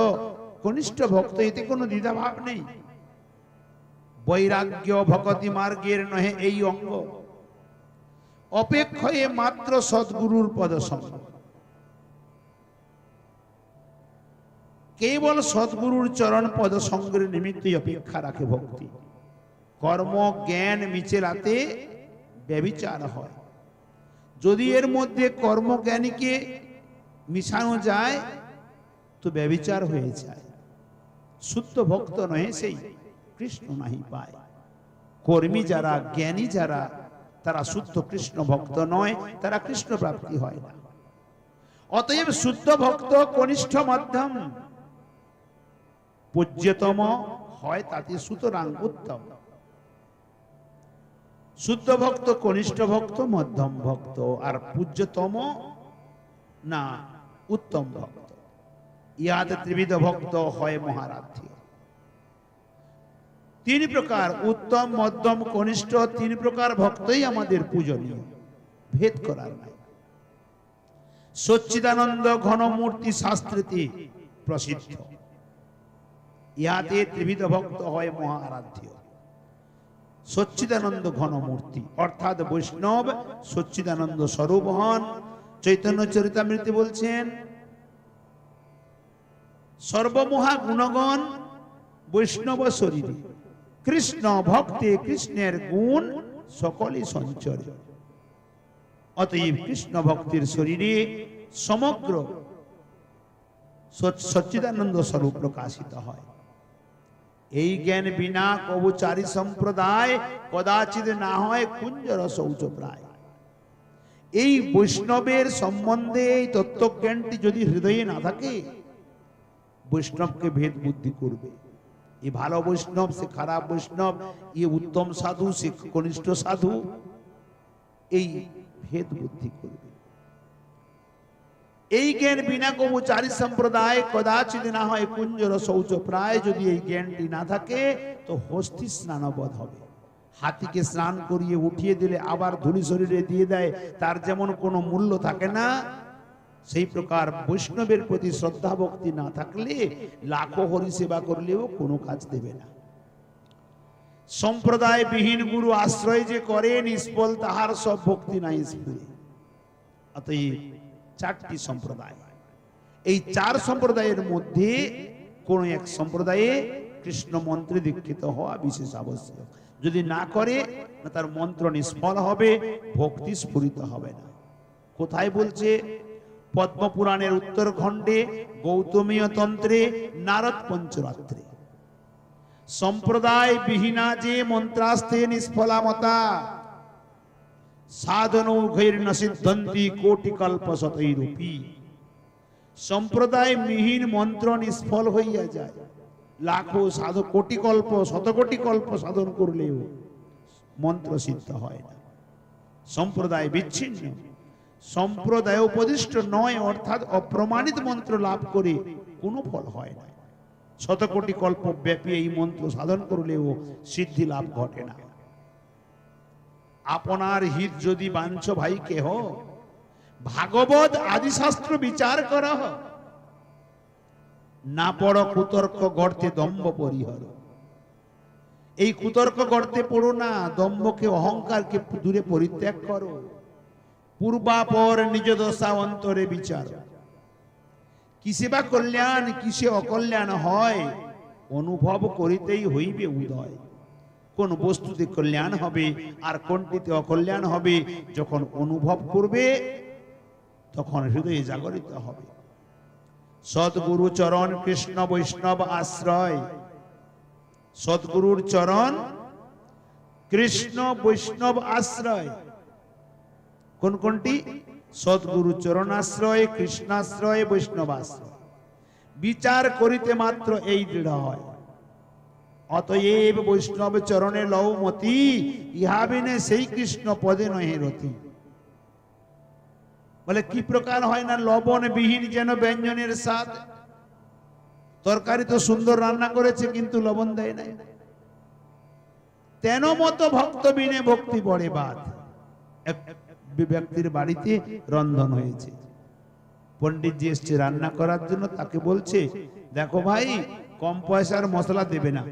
কনিষ্ঠ ভক্ত, এতে কোনো দ্বিধাভাব নেই। বৈরাগ্য ভকতি মার্গের নহে এই অঙ্গ, অপেক্ষয়ে মাত্র সদ্গুরুর পদসঙ্গ। কেবল সদ্গুরুর চরণ পদসঙ্গের নিমিত্তই অপেক্ষা রাখে ভক্তি। কর্ম জ্ঞান মিছেলাতে ব্যভিচার হয়। যদি এর মধ্যে কর্মজ্ঞানীকে মিশানো যায় তো ব্যভিচার হয়ে যায়। শুদ্ধ ভক্ত নয় সেই কৃষ্ণ নাহি পায়। কর্মী যারা, জ্ঞানী যারা, তারা শুদ্ধ কৃষ্ণ ভক্ত নয়, তারা কৃষ্ণ প্রাপ্তি হয় না। অতএব শুদ্ধ ভক্ত কনিষ্ঠ মধ্যম পূজ্যতম হয়, তাতে সুতরাং উত্তম। শুদ্ধ ভক্ত, কনিষ্ঠ ভক্ত, মধ্যম ভক্ত, আর পূজ্যতম না উত্তম ভক্ত। ইহাতে ত্রিবিধ ভক্ত হয় মহারাধ্য। তিন প্রকার উত্তম, মধ্যম, কনিষ্ঠ, তিন প্রকার ভক্তই আমাদের পূজনীয়, ভেদ করার নাই। সচ্চিদানন্দ ঘনমূর্তি শাস্ত্রীতে প্রসিদ্ধ। ইহাতে ত্রিবিধ ভক্ত হয় মহারাধ্য। সচ্চিদানন্দ ঘনমূর্তি অর্থাৎ বৈষ্ণব সচ্চিদানন্দ স্বরূপ হন। চৈতন্য চরিতামৃতে বলছেন, সর্বমহা গুণগণ বৈষ্ণব শরীরে, কৃষ্ণ ভক্তে কৃষ্ণের গুণ সকলে সঞ্চরে। অতএব কৃষ্ণ ভক্তির শরীরে সমগ্র সচ্চিদানন্দ স্বরূপ প্রকাশিত হয়। এই জ্ঞান বিনা কবুচারী সম্প্রদায় কদাচিৎ না হয় কুঞ্জর শৌচ প্রায়। এই বৈষ্ণবের সম্বন্ধে এই তত্ত্বজ্ঞানটি যদি হৃদয়ে না থাকে বৈষ্ণবকে ভেদ বুদ্ধি করবে, এ ভালো বৈষ্ণব সে খারাপ বৈষ্ণব, এ উত্তম সাধু সে কনিষ্ঠ সাধু, এই ভেদ বুদ্ধি করবে। এই জ্ঞান বিনা কবু চারি সম্প্রদায় কদাচিৎ না হয় কুঞ্জর শৌচ প্রায়। যদি এই জ্ঞানটি না থাকে তো হস্তি স্নানবধ হবে। হাতিকে স্নান করিয়ে উঠিয়ে দিলে আবার ধুলি শরীরে দিয়ে দেয়, তার যেমন কোনো মূল্য থাকে না, সেই প্রকার বৈষ্ণবের প্রতি শ্রদ্ধা ভক্তি না থাকলে লাখো হরি সেবা করলেও কোনো কাজ দেবে না। সম্প্রদায় বিহীন গুরু আশ্রয় যে করে নিষ্ফল তাহার সব ভক্তি নাই স্ফুরে। অতএব চারটি সম্প্রদায়, এই চার সম্প্রদায়ের মধ্যে কোন এক সম্প্রদায়ে কৃষ্ণ মন্ত্রে দীক্ষিত হওয়া বিশেষ আবশ্যক। যদি না করে তার মন্ত্র নিষ্ফল হবে, ভক্তি স্ফুরিত হবে না। কোথায় বলছে? পদ্মপুরাণের উত্তর খণ্ডে গৌতমীয় তন্ত্রে নারদ পঞ্চরাত্রে। সম্প্রদায় বিহীনা যে মন্ত্রাস্তে নিষ্ফলামতা সাধনৌ ঘৈর্ন সিদ্ধন্তি কোটি কল্প শতৈরূপী। সম্প্রদায় বিহীন মন্ত্র নিষ্ফল হইয়া যায়, লাখো সাধু কোটি কল্প শতকোটি কল্প সাধন করলেও মন্ত্র সিদ্ধ হয় না। সম্প্রদায় বিচ্ছিন্ন, সম্প্রদায় উপদিষ্ট নয়, অর্থাৎ অপ্রমাণিত মন্ত্র লাভ করে কোনো ফল হয় না। শতকোটি কল্প ব্যাপী এই মন্ত্র সাধন করলেও সিদ্ধি লাভ ঘটে না। আপনার হিত যদি বাঞ্ছ ভাই কেহ, ভাগবত আদি শাস্ত্র বিচার করা না পড় কুতর্ক গর্তে দম্ভ পরিহর। এই কুতর্ক গর্তে পড়ো না, দম্ভকে অহংকারকে দূরে পরিত্যাগ করো। পূর্বাপর নিজ দশা অন্তরে বিচার। কিসে বা কল্যাণ কিসে অকল্যাণ হয়, অনুভব করিতেই হইবে উদয়। কোন বস্তুতে কল্যাণ হবে আর কোনটিতে অকল্যাণ হবে, যখন অনুভব করবে তখন হৃদয়ে জাগরিত হবে। সদ্গুরু চরণ কৃষ্ণ বৈষ্ণব আশ্রয়। সদ্গুরুর চরণ কৃষ্ণ বৈষ্ণব আশ্রয়। কোন কোনটি? সদ্গুরু চরণ আশ্রয়, কৃষ্ণাশ্রয়, বৈষ্ণবাশ্রয়। বিচার করিতে মাত্র এই দৃঢ় হয়। অতএব বৈষ্ণব চরণে লও মতি, ইহা বিনে সেই কৃষ্ণ পদে নহে রতি। বলে কি প্রকার হয় না? লবণ বিহীন যেন ব্যঞ্জনের স্বাদ। তরকারি তো সুন্দর রান্না করেছে কিন্তু লবণ দেয় নাই, তেন মতো ভক্ত বিনে ভক্তি বড়ে বাদ। এক ব্যক্তির বাড়িতে রন্ধন হয়েছে, পণ্ডিতজি এসছে রান্না করার জন্য, তাকে বলছে দেখো ভাই কম পয়সার মশলা দেবে না,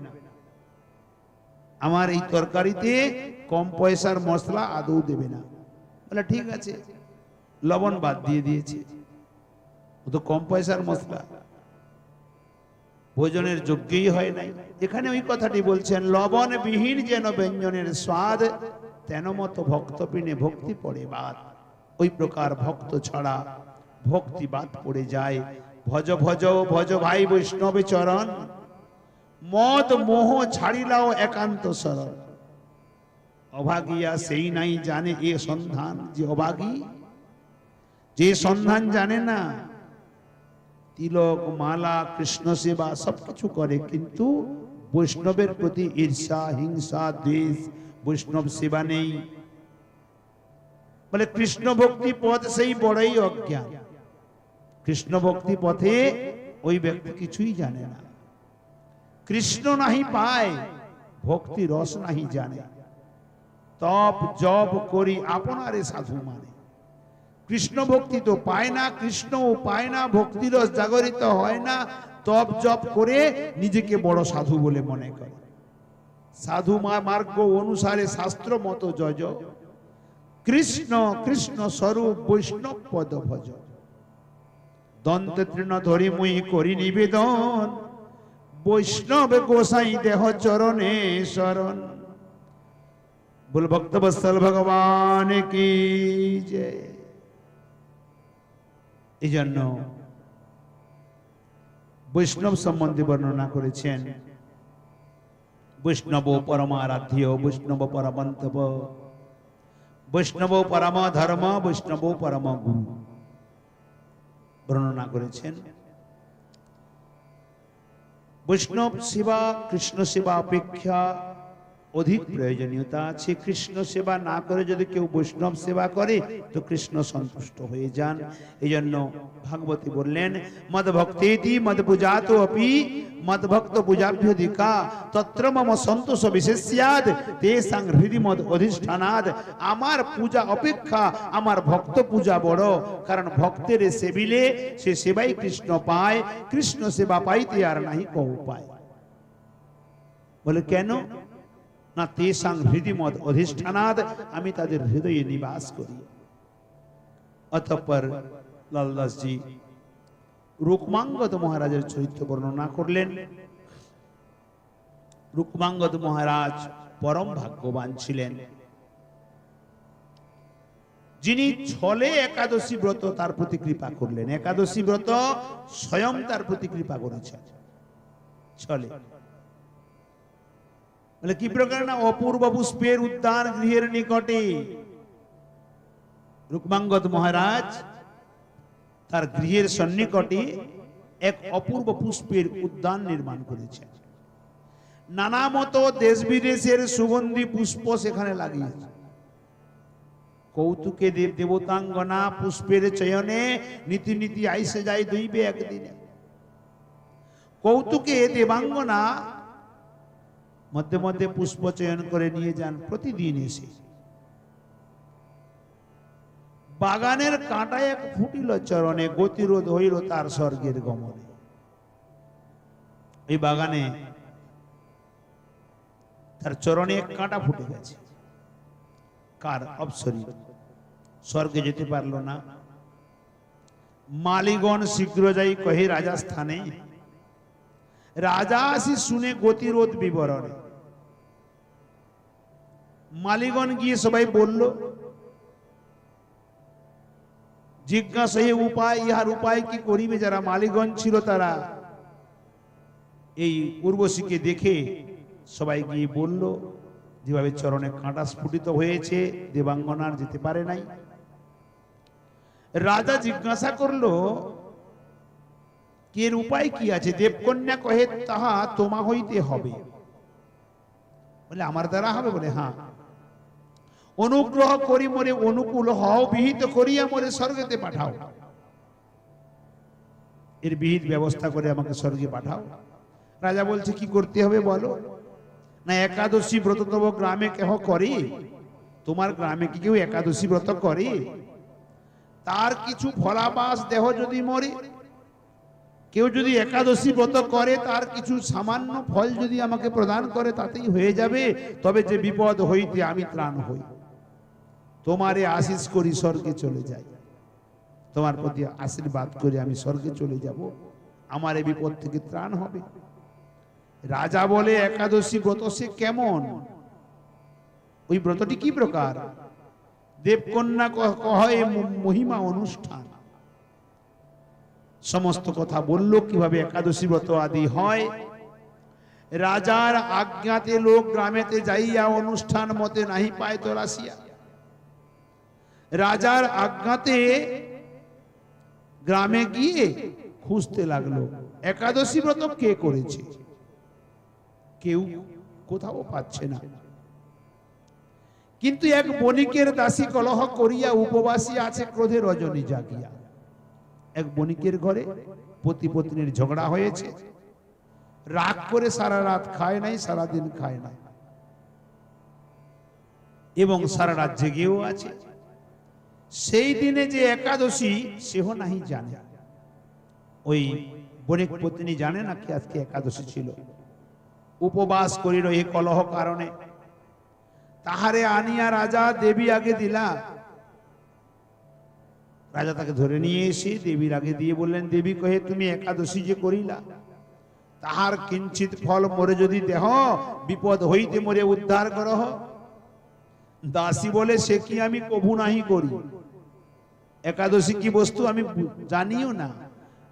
আমার এই তরকারিতে কম পয়সার মশলা আদৌ দেবে না। বলে ঠিক আছে, লবণ বাদ দিয়ে দিয়েছে, ও তো কম পয়সার মশলা, ভোজনের যোগ্যই হয় নাই। এখানে ওই কথাটি বলছেন, লবণ বিহীন যেন ব্যঞ্জনের স্বাদ, তেন মতো ভক্ত পিনে ভক্তি পড়ে বাদ। ওই প্রকার ভক্ত ছাড়া ভক্তি বাদ পড়ে যায়। ভজ ভজ ভজ ভাই বৈষ্ণবে চরণ, মদ মোহ ছাড়িলাও একান্ত শরণ। অভাগিয়া সেই নাই জানে এ সন্ধান, যে অভাগী যে সন্ধান জানে না, তিলক মালা কৃষ্ণ সেবা সবকিছু করে কিন্তু বৈষ্ণবের প্রতি ঈর্ষা হিংসা দ্বেষ, বৈষ্ণব সেবা নেই। বলে কৃষ্ণ ভক্তি পথ সেই বড়ই অজ্ঞান। কৃষ্ণ ভক্তি পথে ওই ব্যক্তি কিছুই জানে না, কৃষ্ণ নাহি পায়, ভক্তি রস নাহি জানে। তপ জপ করি আপনারে সাধু মানে। কৃষ্ণ ভক্তি তো পায় না, কৃষ্ণও পায় না, ভক্তি রস জাগরিত হয় না, তপ জপ করে নিজেকে বড় সাধু বলে মনে করে। সাধু মার্গ অনুসারে শাস্ত্র মতো যজ, কৃষ্ণ কৃষ্ণ স্বরূপ বৈষ্ণব পদ ভজ। দন্ত তৃণ ধরি মুই করি নিবেদন, বৈষ্ণব গোসাই দেহ চরণে শরণ। বল ভক্তবৎসল ভগবান কি জয়। এই জন্য বৈষ্ণব সম্বন্ধে বর্ণনা করেছেন, বৈষ্ণব পরমারাধ্য, বৈষ্ণব পরমন্তব, বৈষ্ণব পরম ধর্ম, বৈষ্ণব পরম গুরু বর্ণনা করেছেন। বৈষ্ণব সেবা কৃষ্ণ সেবা অপেক্ষা অধিক প্রয়োজনীয়তা আছে। কৃষ্ণ সেবা না করে যদি কেউ বৈষ্ণব সেবা করে তো কৃষ্ণ সন্তুষ্ট হয়ে যান। এই জন্য ভাগবতী বললেন, মদ ভক্তেতি মদ পূজাত অপি মদ ভক্ত পূজাভ্যধিকা তত্র মম সন্তোষ বিশেষ্যাদ তেষাং হৃদি মদ অধিষ্ঠানাদ। আমার পূজা অপেক্ষা আমার ভক্ত পূজা বড়, কারণ ভক্তের সেবিলে সে সেবাই কৃষ্ণ পায়, কৃষ্ণ সেবা পাইতে আর নাহি কো উপায়। বলে কেন না, তেষাং হৃদি মদ অধিষ্ঠানাদ, আমি তাদের হৃদয়ে নিবাস করি। অতঃপর লালদাসজি রুক্মাঙ্গদ মহারাজের চরিত্র বর্ণনা করলেন। রুক্মাঙ্গদ মহারাজ পরম ভাগ্যবান ছিলেন, যিনি ছলে একাদশী ব্রত তার প্রতি কৃপা করলেন। একাদশী ব্রত স্বয়ং তার প্রতি কৃপা করেছেন ছলে। বলে কি প্রকার না, অপূর্ব পুষ্পের উদ্যান গৃহের নিকটে রুক্মাঙ্গদ মহারাজ তার গৃহের সন্নিকটে এক অপূর্ব পুষ্পের উদ্যান নির্মাণ করেছেন। নানা মতো দেশ বিদেশের সুগন্ধি পুষ্প সেখানে লাগিয়েছে। কৌতুকে দেব দেবতাঙ্গনা পুষ্পের চয়নে নীতি নীতি আইসে যায় দইবে একদিনে। কৌতুকে দেবাঙ্গনা মধ্যে মধ্যে পুষ্প চয়ন করে নিয়ে যান প্রতিদিন এসে। বাগানের কাঁটায় এক ফুটিল চরণে, গতিরোধ হইল তার স্বর্গের গমনে। এই বাগানে তার চরণে এক কাঁটা ফুটে গেছে। কার? অপ্সরী। স্বর্গে যেতে পারল না। মালিগণ শীঘ্র যাই কহে রাজা স্থানে। রাজা আসি শুনে গতিরোধ বিবরণে। মালিগণ গিয়ে সবাই বলল, জিজ্ঞাসা হে উপায়, ইহার উপায় কি করিবে? যারা মালিগণ ছিল তারা এই উর্বশীকে দেখে সবাই গিয়ে বলল, যেভাবে চরণে কাঁটা স্ফুটিত হয়েছে দেবাঙ্গনার যেতে পারে নাই। রাজা জিজ্ঞাসা করলো, এর উপায় কি আছে? দেবকন্যা কহে তাহা তোমা হইতে হবে। বলে আমার দ্বারা হবে? বলে হ্যাঁ। অনুগ্রহ করি মোরে অনুকূল হও, বিহিত করিয়া মোরে স্বর্গেতে পাঠাও। এর বিহিত ব্যবস্থা করে আমাকে স্বর্গে পাঠাও। রাজা বলছে কি করতে হবে বলো। না, একাদশী ব্রত তব গ্রামে কেহ করে? তোমার গ্রামে কি কেউ একাদশী ব্রত করে? তার কিছু ফলাবাস দেহ যদি মরে, কেউ যদি একাদশী ব্রত করে তার কিছু সামান্য ফল যদি আমাকে প্রদান করে তাতেই হয়ে যাবে। তবে যে বিপদ হইতে আমি ত্রাণ হই, তোমারে আশিস করি স্বর্গে চলে যাই, তোমার প্রতি আশীর্বাদ করে আমি স্বর্গে চলে যাব, আমার এই বিপদ থেকে ত্রাণ হবে। রাজা বলে, একাদশী ব্রত সে কেমন? ওই ব্রতটি কি প্রকার? দেবকন্যা কহে মহিমা অনুষ্ঠান। সমস্ত কথা বলল কিভাবে একাদশী ব্রত আদি হয়। রাজার আজ্ঞাতে লোক গ্রামেতে যাইয়া অনুষ্ঠান মতে নাহি পায় তলাসিয়া। রাজার আজ্ঞাতে গ্রামে গিয়ে খুঁজতে লাগলো একাদশী ব্রত কে করেছে। কেউ কোথাও পাচ্ছে না। কিন্তু এক বণিকের দাসী কলহ করিয়া উপবাসী আছে ক্রোধে রজনী জাগিয়া। এক বণিকের ঘরে পতি পত্নীর ঝগড়া হয়েছে, রাগ করে সারা রাত খায় নাই, সারা দিন খায় নাই, এবং সারা রাত জেগেও আছে। সেই দিনে যে একাদশী সেহ নাহি জানে। ওই বণিক পত্নী জানে না কি আজকে একাদশী ছিল। উপবাস করিল এই কলহ কারণে। তাহারে আনিয়া রাজা দেবী আগে দিলা। রাজা তাকে ধরে নিয়ে এসে দেবীর আগে দিয়ে বললেন, দেবী কহে তুমি একাদশী যে করিলা তাহার কিঞ্চিত ফল মোরে যদি দেহ, বিপদ হইতে মোরে উদ্ধার করহ। দাসী বলে, সে কি আমি কভু নাহি করি, একাদশী কি বস্তু আমি জানিও না।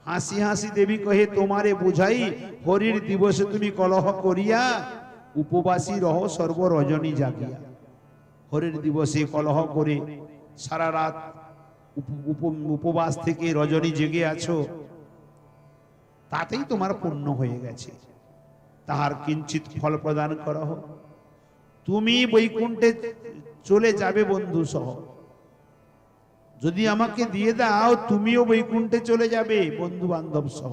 হাসি হাসি দেবী কহে, তোমারে বুঝাই হরির দিবসে তুমি কলহ করিয়া উপবাসী রহ সর্ব রজনী জাগিয়া। হরির দিবসে কলহ করে সারা রাত উপবাস থেকে রজনী জেগে আছো, তাতেই তোমার পুণ্য হয়ে গেছে। তাহার কিঞ্চিত ফল প্রদান করহ। তুমি বৈকুণ্ঠে চলে যাবে বন্ধু সহ, যদি আমাকে দিয়ে দাও তুমিও বৈকুণ্ঠে চলে যাবে বন্ধু বান্ধব সহ।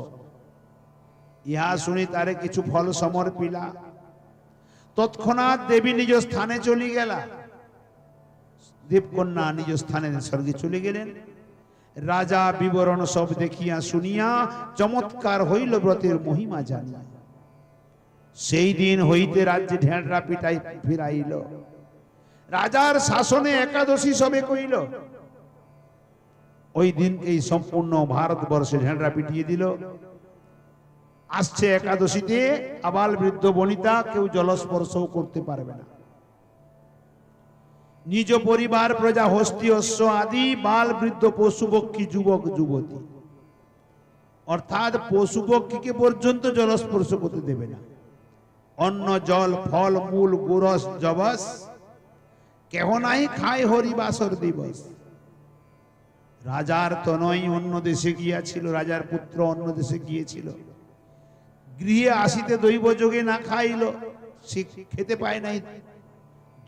ইহা শুনি তারে কিছু ফল সমর্পিলা। তৎক্ষণাৎ দেবী নিজ স্থানে চলে গেলা। দেবকন্যা নিজ স্থানে স্বর্গে চলে গেলেন। রাজা বিবরণ সব দেখিয়া শুনিয়া চমৎকার হইল ব্রতের মহিমা জানিয়া। সেই দিন হইতে রাজ্যে ঢেঁড়া পিটাই ফিরাইল। রাজার শাসনে একাদশী সবে কইল। ওই দিনকেই সম্পূর্ণ ভারতবর্ষে ঢেঁড়া পিটিয়ে দিল। আসছে একাদশীতে আবাল বৃদ্ধ বনিতা কেউ জলস্পর্শও করতে পারবে না। নিজ পরিবার প্রজা হস্তি অশ্ব আদি বাল বৃদ্ধ পশুপক্ষী যুবক যুবতী, অর্থাৎ পশুপক্ষীকে পর্যন্ত জলস্পর্শ করতে দেবে না। অন্ন জল ফল মূল গোরস জবস কেহ নাই খায় হরিবাসর দিবস। রাজার তনয় অন্য দেশে গিয়াছিল, রাজার পুত্র অন্য দেশে গিয়েছিল। গৃহে আসিতে দৈব যোগে না খাইল, সে খেতে পায় নাই।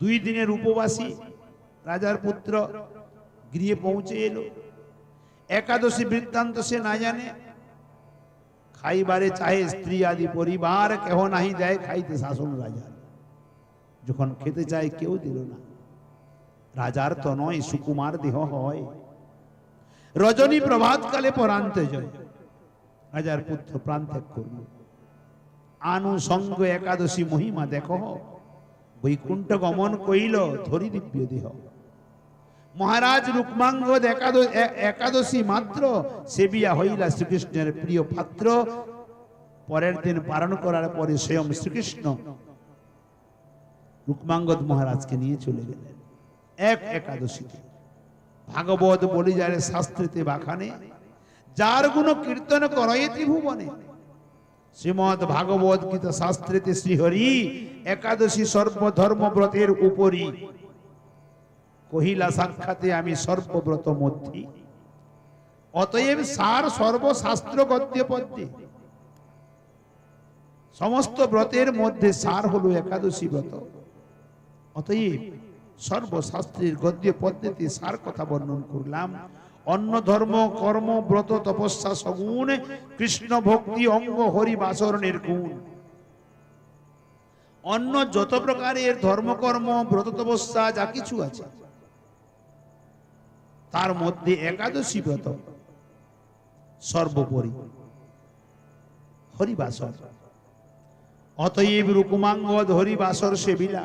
2 দিনের উপবাসী রাজার পুত্র গৃহে পৌঁছে এলো। একাদশী বৃত্তান্ত সে না জানে। খাইবারে চাহে স্ত্রী আদি পরিবার কেহ নাহি দেয় খাইতে শাসন রাজার। যখন খেতে চায় কেউ দিল না। রাজার তনয় সুকুমার দেহ হয়। রজনী প্রভাত কালে পরান্তে জয়। রাজার পুত্র প্রাণ ত্যাগ করল। আনুষঙ্গ একাদশী মহিমা দেখো, বৈকুণ্ঠ গমন কইল ধরি দিব্য দেহ। মহারাজ রুক্মাঙ্গদ একাদশী মাত্র সেবিয়া হইলা শ্রীকৃষ্ণের প্রিয় পাত্র। পরের দিন পালন করার পরে স্বয়ং শ্রীকৃষ্ণ রুক্মাঙ্গদ মহারাজকে নিয়ে চলে গেলেন একাদশীতে। ভাগবত বলি যারে শাস্ত্রেতে বাখানে, যার গুণ কীর্তন করয়ে ত্রিভুবনে। শ্রীমদ ভাগবত গীতা শাস্ত্রেতে শ্রীহরি একাদশী সর্বধর্ম ব্রতের উপরি কহিলা সাক্ষাতে আমি সর্বব্রত মধ্যে। অতএব সার সর্বশাস্ত্র গদ্য পদ্যে। সমস্ত ব্রতের মধ্যে সার হলো একাদশী ব্রত। অতএব সর্বশাস্ত্রের গদ্য পদ্ধতি সার কথা বর্ণন করলাম। অন্য ধর্ম কর্ম ব্রত তপস্যা সগুণ, কৃষ্ণ ভক্তি অঙ্গ হরিবাসর নির্গুণ। অন্য যত প্রকারের ধর্মকর্ম ব্রত তপস্যা যা কিছু আছে তার মধ্যে একাদশী ব্রত সর্বোপরি হরিবাসর। অতএব রুকুমাঙ্গদ হরিবাসর সেবিলা।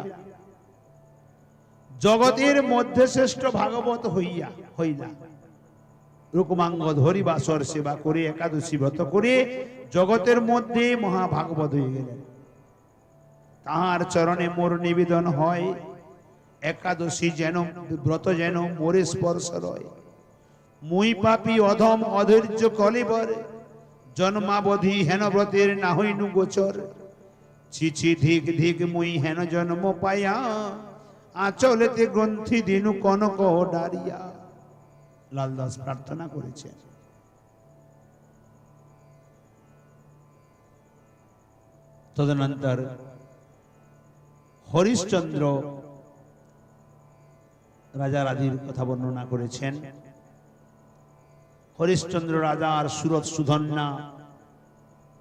জগতের মধ্যে শ্রেষ্ঠ ভাগবত হইলা। রুকুমাঙ্গদ হরিবাসর সেবা করে একাদশী ব্রত করে জগতের মধ্যে মহাভাগবত হয়ে গেলেন। তাহার চরণে মোর নিবেদন হয়, একাদশী যেন ব্রত যেন মোরে স্পর্শ রয়। মুই পাপী অধম অধৈর্য কলেবর, জন্মাবধি হেন ব্রতের না হইনু গোচর। ছিছি ধিক ধিক মুই হেন জন্ম পাইয়া, আঁচলেতে গ্রন্থি দিনু কনক ডারিয়া। লালদাস প্রার্থনা করেছেন। তদনন্তর হরিশ্চন্দ্র রাজার আদির কথা বর্ণনা করেছেন। হরিশ্চন্দ্র রাজার সুরত সুধন্যা,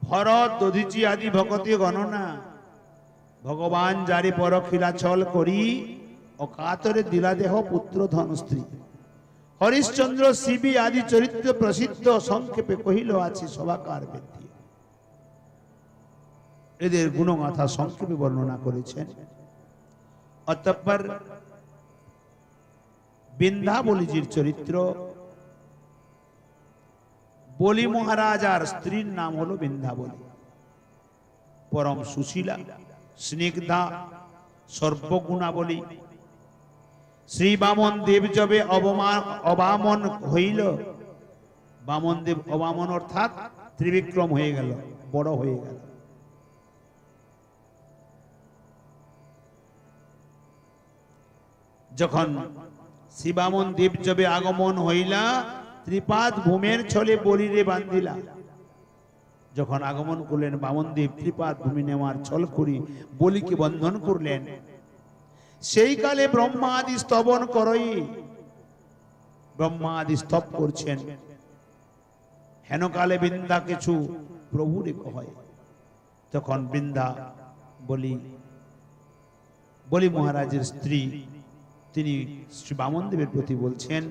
ভরত দধিচি আদি ভকতি গণনা। ভগবান যারে পরখিলা ছল করি, অকাতরে দিলা দেহ পুত্র ধন স্ত্রী। হরিশ্চন্দ্র শিবি আদি চরিত্র প্রসিদ্ধ, সংক্ষেপে কহিল আছে সবাকার ব্যক্তি। এদের গুণগাথা সংক্ষেপে বর্ণনা করেছেন। অতঃপর বিন্ধ্যাবলীজির চরিত্র। বলি মহারাজ আর স্ত্রীর নাম হলো বিন্ধ্যাবলী। পরম সুশীলা, স্নিগ্ধা, সর্বগুণাবলী। শ্রী বামন দেব যবে অবামন হইল, বামন দেব অবামন অর্থাৎ ত্রিবিক্রম হয়ে গেল, বড় হয়ে গেল। যখন শ্রী বামন দেব যবে আগমন হইলা, ত্রিপাদ ভূমের ছলে বলিরে বান্ধিলা। যখন আগমন করলেন বামনদেব ত্রিপাদ ভূমি নেওয়ার ছল করি বলিকে বন্ধন করলেন, সেই কালে ব্রহ্মা আদি স্তবন করই, ব্রহ্মা আদি স্তব করছেন। হেনকালে বৃন্দা কিছু প্রভু রে কয়, তখন বৃন্দা বলি মহারাজের স্ত্রী, তিনি শ্রী বামনদেবের প্রতি বলছেন,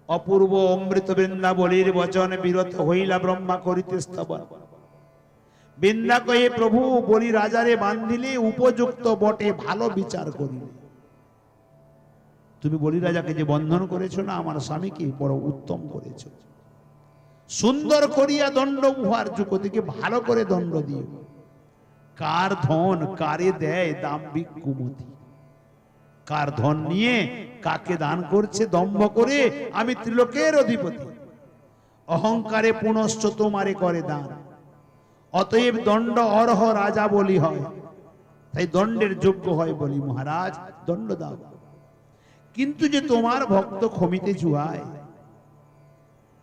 অপূর্ব অমৃত বৃন্দা বলির বচন বিরত হইলা ব্রহ্মা করিতে স্তবন। বৃন্দা কয়ে, প্রভু বলি রাজারে বান্ধিলে উপযুক্ত বটে, ভালো বিচার করিলে। তুমি বলি রাজাকে যে বন্ধন করেছো না, আমার স্বামীকে বড় উত্তম করেছো, সুন্দর করিয়া দণ্ড উহার যুগতিকে ভালো করে দণ্ড দিও। কার ধন কারে দেয় দাম্ভিক কুমতি, কার ধন নিয়ে কাকে দান করছে দম্ভ করে, আমি ত্রিলোকের অধিপতি, অহংকারে পুনশ্চ তোমারে করে দান, অতএব দণ্ড অর্হ রাজা বলি হয়, তাই দণ্ডের যোগ্য হয় বলি মহারাজ দণ্ড দাও। কিন্তু যে তোমার ভক্ত ক্ষমিতে জুয়ায়,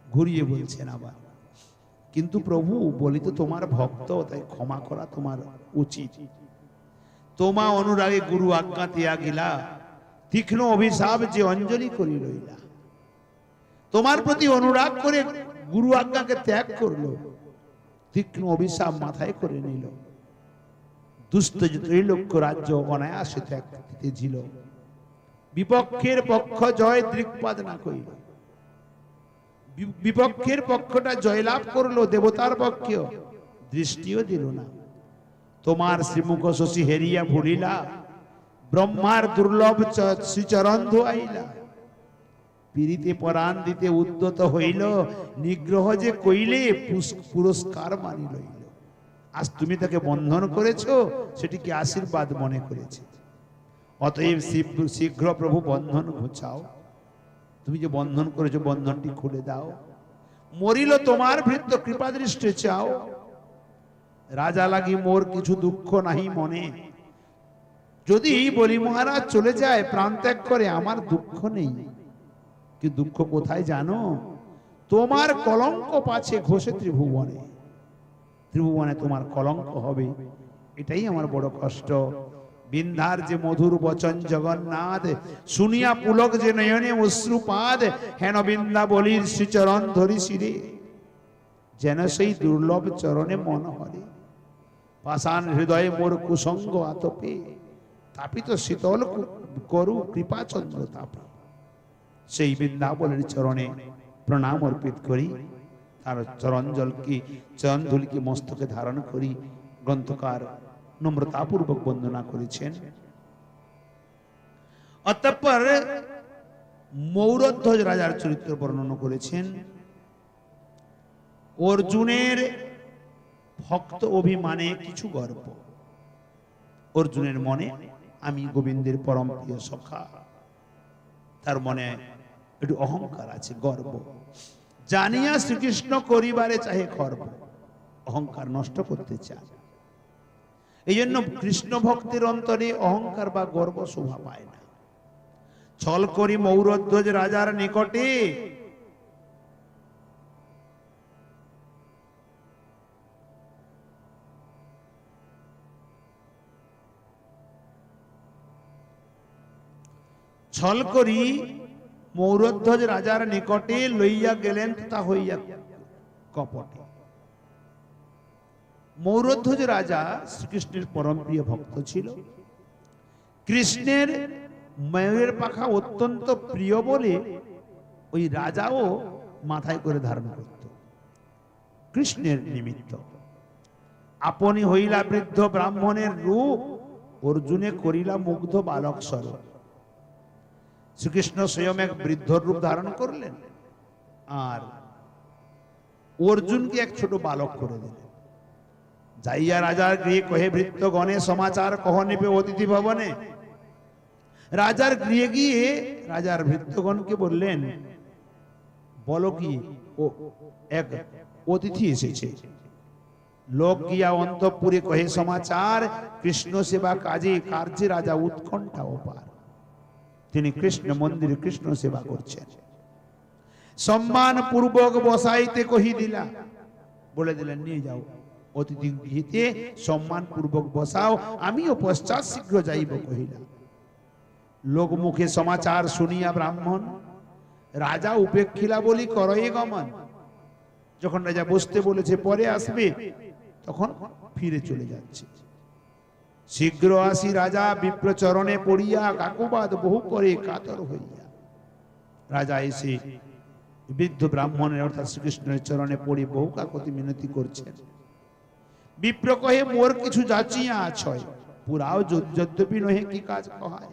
ঘুরিয়ে বলছেন আবার, কিন্তু প্রভু বলি তো তোমার ভক্ত, তাই ক্ষমা করা তোমার উচিত। তোমা অনুরাগে গুরু আজ্ঞা দিয়া গিলা, তীক্ষ্ণ অভিশাপ যে অঞ্জলি করি রইলা। তোমার প্রতি অনুরাগ করে গুরু আজ্ঞাকে ত্যাগ করলো, তীক্ষ্ণ অভিশাপ মাথায় করে নিল। দুষ্ট যে ত্রৈলোক্য রাজ্য অনায়াসে ত্যাগ দিতেছিল, বিপক্ষের পক্ষ জয় দৃক্পাদ না কইল। বিপক্ষের পক্ষটা জয়লাভ করলো, দেবতার পক্ষেও দৃষ্টিও দিল না। তোমার শ্রীমুখ শশী হেরিয়া ভুলিলা, ব্রহ্মার দুর্লভ শ্রীচরণ ধোয়াইলা। পীড়িতে পরাণ দিতে উদ্যত হইল, নিগ্রহ যে কইলে পুরস্কার মানি লইল। আজ তুমি তাকে বন্ধন করেছো, সেটিকে আশীর্বাদ মনে করেছে। অতএব শীঘ্র প্রভু বন্ধন ঘুচাও, তুমি যে বন্ধন করেছো বন্ধনটি খুলে দাও। মরিল তোমার ভৃত্য কৃপা দৃষ্টি চাও, রাজা লাগি মোর কিছু দুঃখ নাহি মনে। যদি বলি মহারাজ চলে যায় প্রাণ ত্যাগ করে, আমার দুঃখ নেই। কি দুঃখ কোথায় জানো? তোমার কলঙ্ক পাছে ঘোষে ত্রিভুবনে, ত্রিভুবনে তোমার কলঙ্ক হবে, এটাই আমার বড় কষ্ট। বিন্ধার যে মধুর বচন জগন্নাথ, শুনিয়া পুলক যে নয়নে অশ্রুপাদ, হেন বিন্দা বলির শ্রীচরণ ধরি শিরে, যেন সেই দুর্লভ চরণে মন হরে। পাষাণ হৃদয়ে মোর কুসঙ্গ আতপে, তাপিত শীতল করু কৃপাচন্দ্র তাপে। সেই বৃন্দাবনের চরণে প্রণাম অর্পিত করি, তার চরণ ধুলিকে মস্তকে ধারণ করি। গ্রন্থকার নম্রতাপূর্বক বন্দনা করেছেন। অতঃপর মৌরধ্বজ রাজার চরিত্র বর্ণনা করেছেন। অর্জুনের ভক্ত অভিমানে কিছু গর্ব, অর্জুনের মনে আমি গোবিন্দের পরম প্রিয় সখা, তার মনে একটু অহংকার আছে, গর্ব। জানিয়া শ্রীকৃষ্ণ করিবারে চাহে খর্ব, অহংকার নষ্ট করতে চায়। এই জন্য কৃষ্ণ ভক্তের অন্তরে অহংকার বা গর্ব শোভা পায় না। ছল করি মৌরধ্বজ রাজার নিকটে, ছল করি মৌরধ্বজ রাজার নিকটে লইয়া গেলেন তা হইয়া কপটে। মৌরধ্বজ রাজা শ্রীকৃষ্ণের পরম প্রিয় ভক্ত ছিল। কৃষ্ণের ময়ূরের পাখা অত্যন্ত প্রিয় বলে ওই রাজাও মাথায় করে ধারণ করত কৃষ্ণের নিমিত্ত। আপনি হইলা বৃদ্ধ ব্রাহ্মণের রূপ, অর্জুনে করিলা মুগ্ধ বালক স্বরূপ। শ্রীকৃষ্ণ স্বয়ং এক বৃদ্ধর রূপ ধারণ করলেন, আর অর্জুনকে এক ছোট বালক করে দিলেন। যাইয়া রাজার গৃহে কহে ভৃত্য গণে, সমাচার কহ নিবে অতিথি ভবনে। রাজার গৃহে গিয়ে রাজার ভৃত্যগণকে বললেন, বলো কি এক অতিথি এসেছে। লোক গিয়া অন্তঃপুরে কহে সমাচার, কৃষ্ণ সেবা কার্যে রাজা উৎকণ্ঠা অপার। তিনি কৃষ্ণ মন্দিরে কৃষ্ণ সেবা করছেন। সম্মান পূর্বক বসাইতে কহি দিলা, বলে দিলেন নিয়ে যাও, অতিথি গৃহেতে সম্মান পূর্বক বসাও, আমিও পশ্চাৎ শীঘ্র যাইব কহিলা। লোক মুখে সমাচার শুনিয়া ব্রাহ্মণ রাজা উপেক্ষিলা বলি করয়ে গমন। যখন রাজা বসতে বলেছে পরে আসবে, তখন ফিরে চলে যাচ্ছে। শীঘ্র আসি রাজা বিপ্র চরণে পড়িয়া, কাকুবাদ বহু করে কাতর হইয়া। রাজা এসে বৃদ্ধ ব্রাহ্মণের অর্থাৎ শ্রীকৃষ্ণের চরণে পড়ে বহু কাকতি মিনতি করছেন। বিপ্র কহে মোর কিছু যাচিয়া আছয়, পুরাও যদ্যপি নহে কি কাজ কহায়।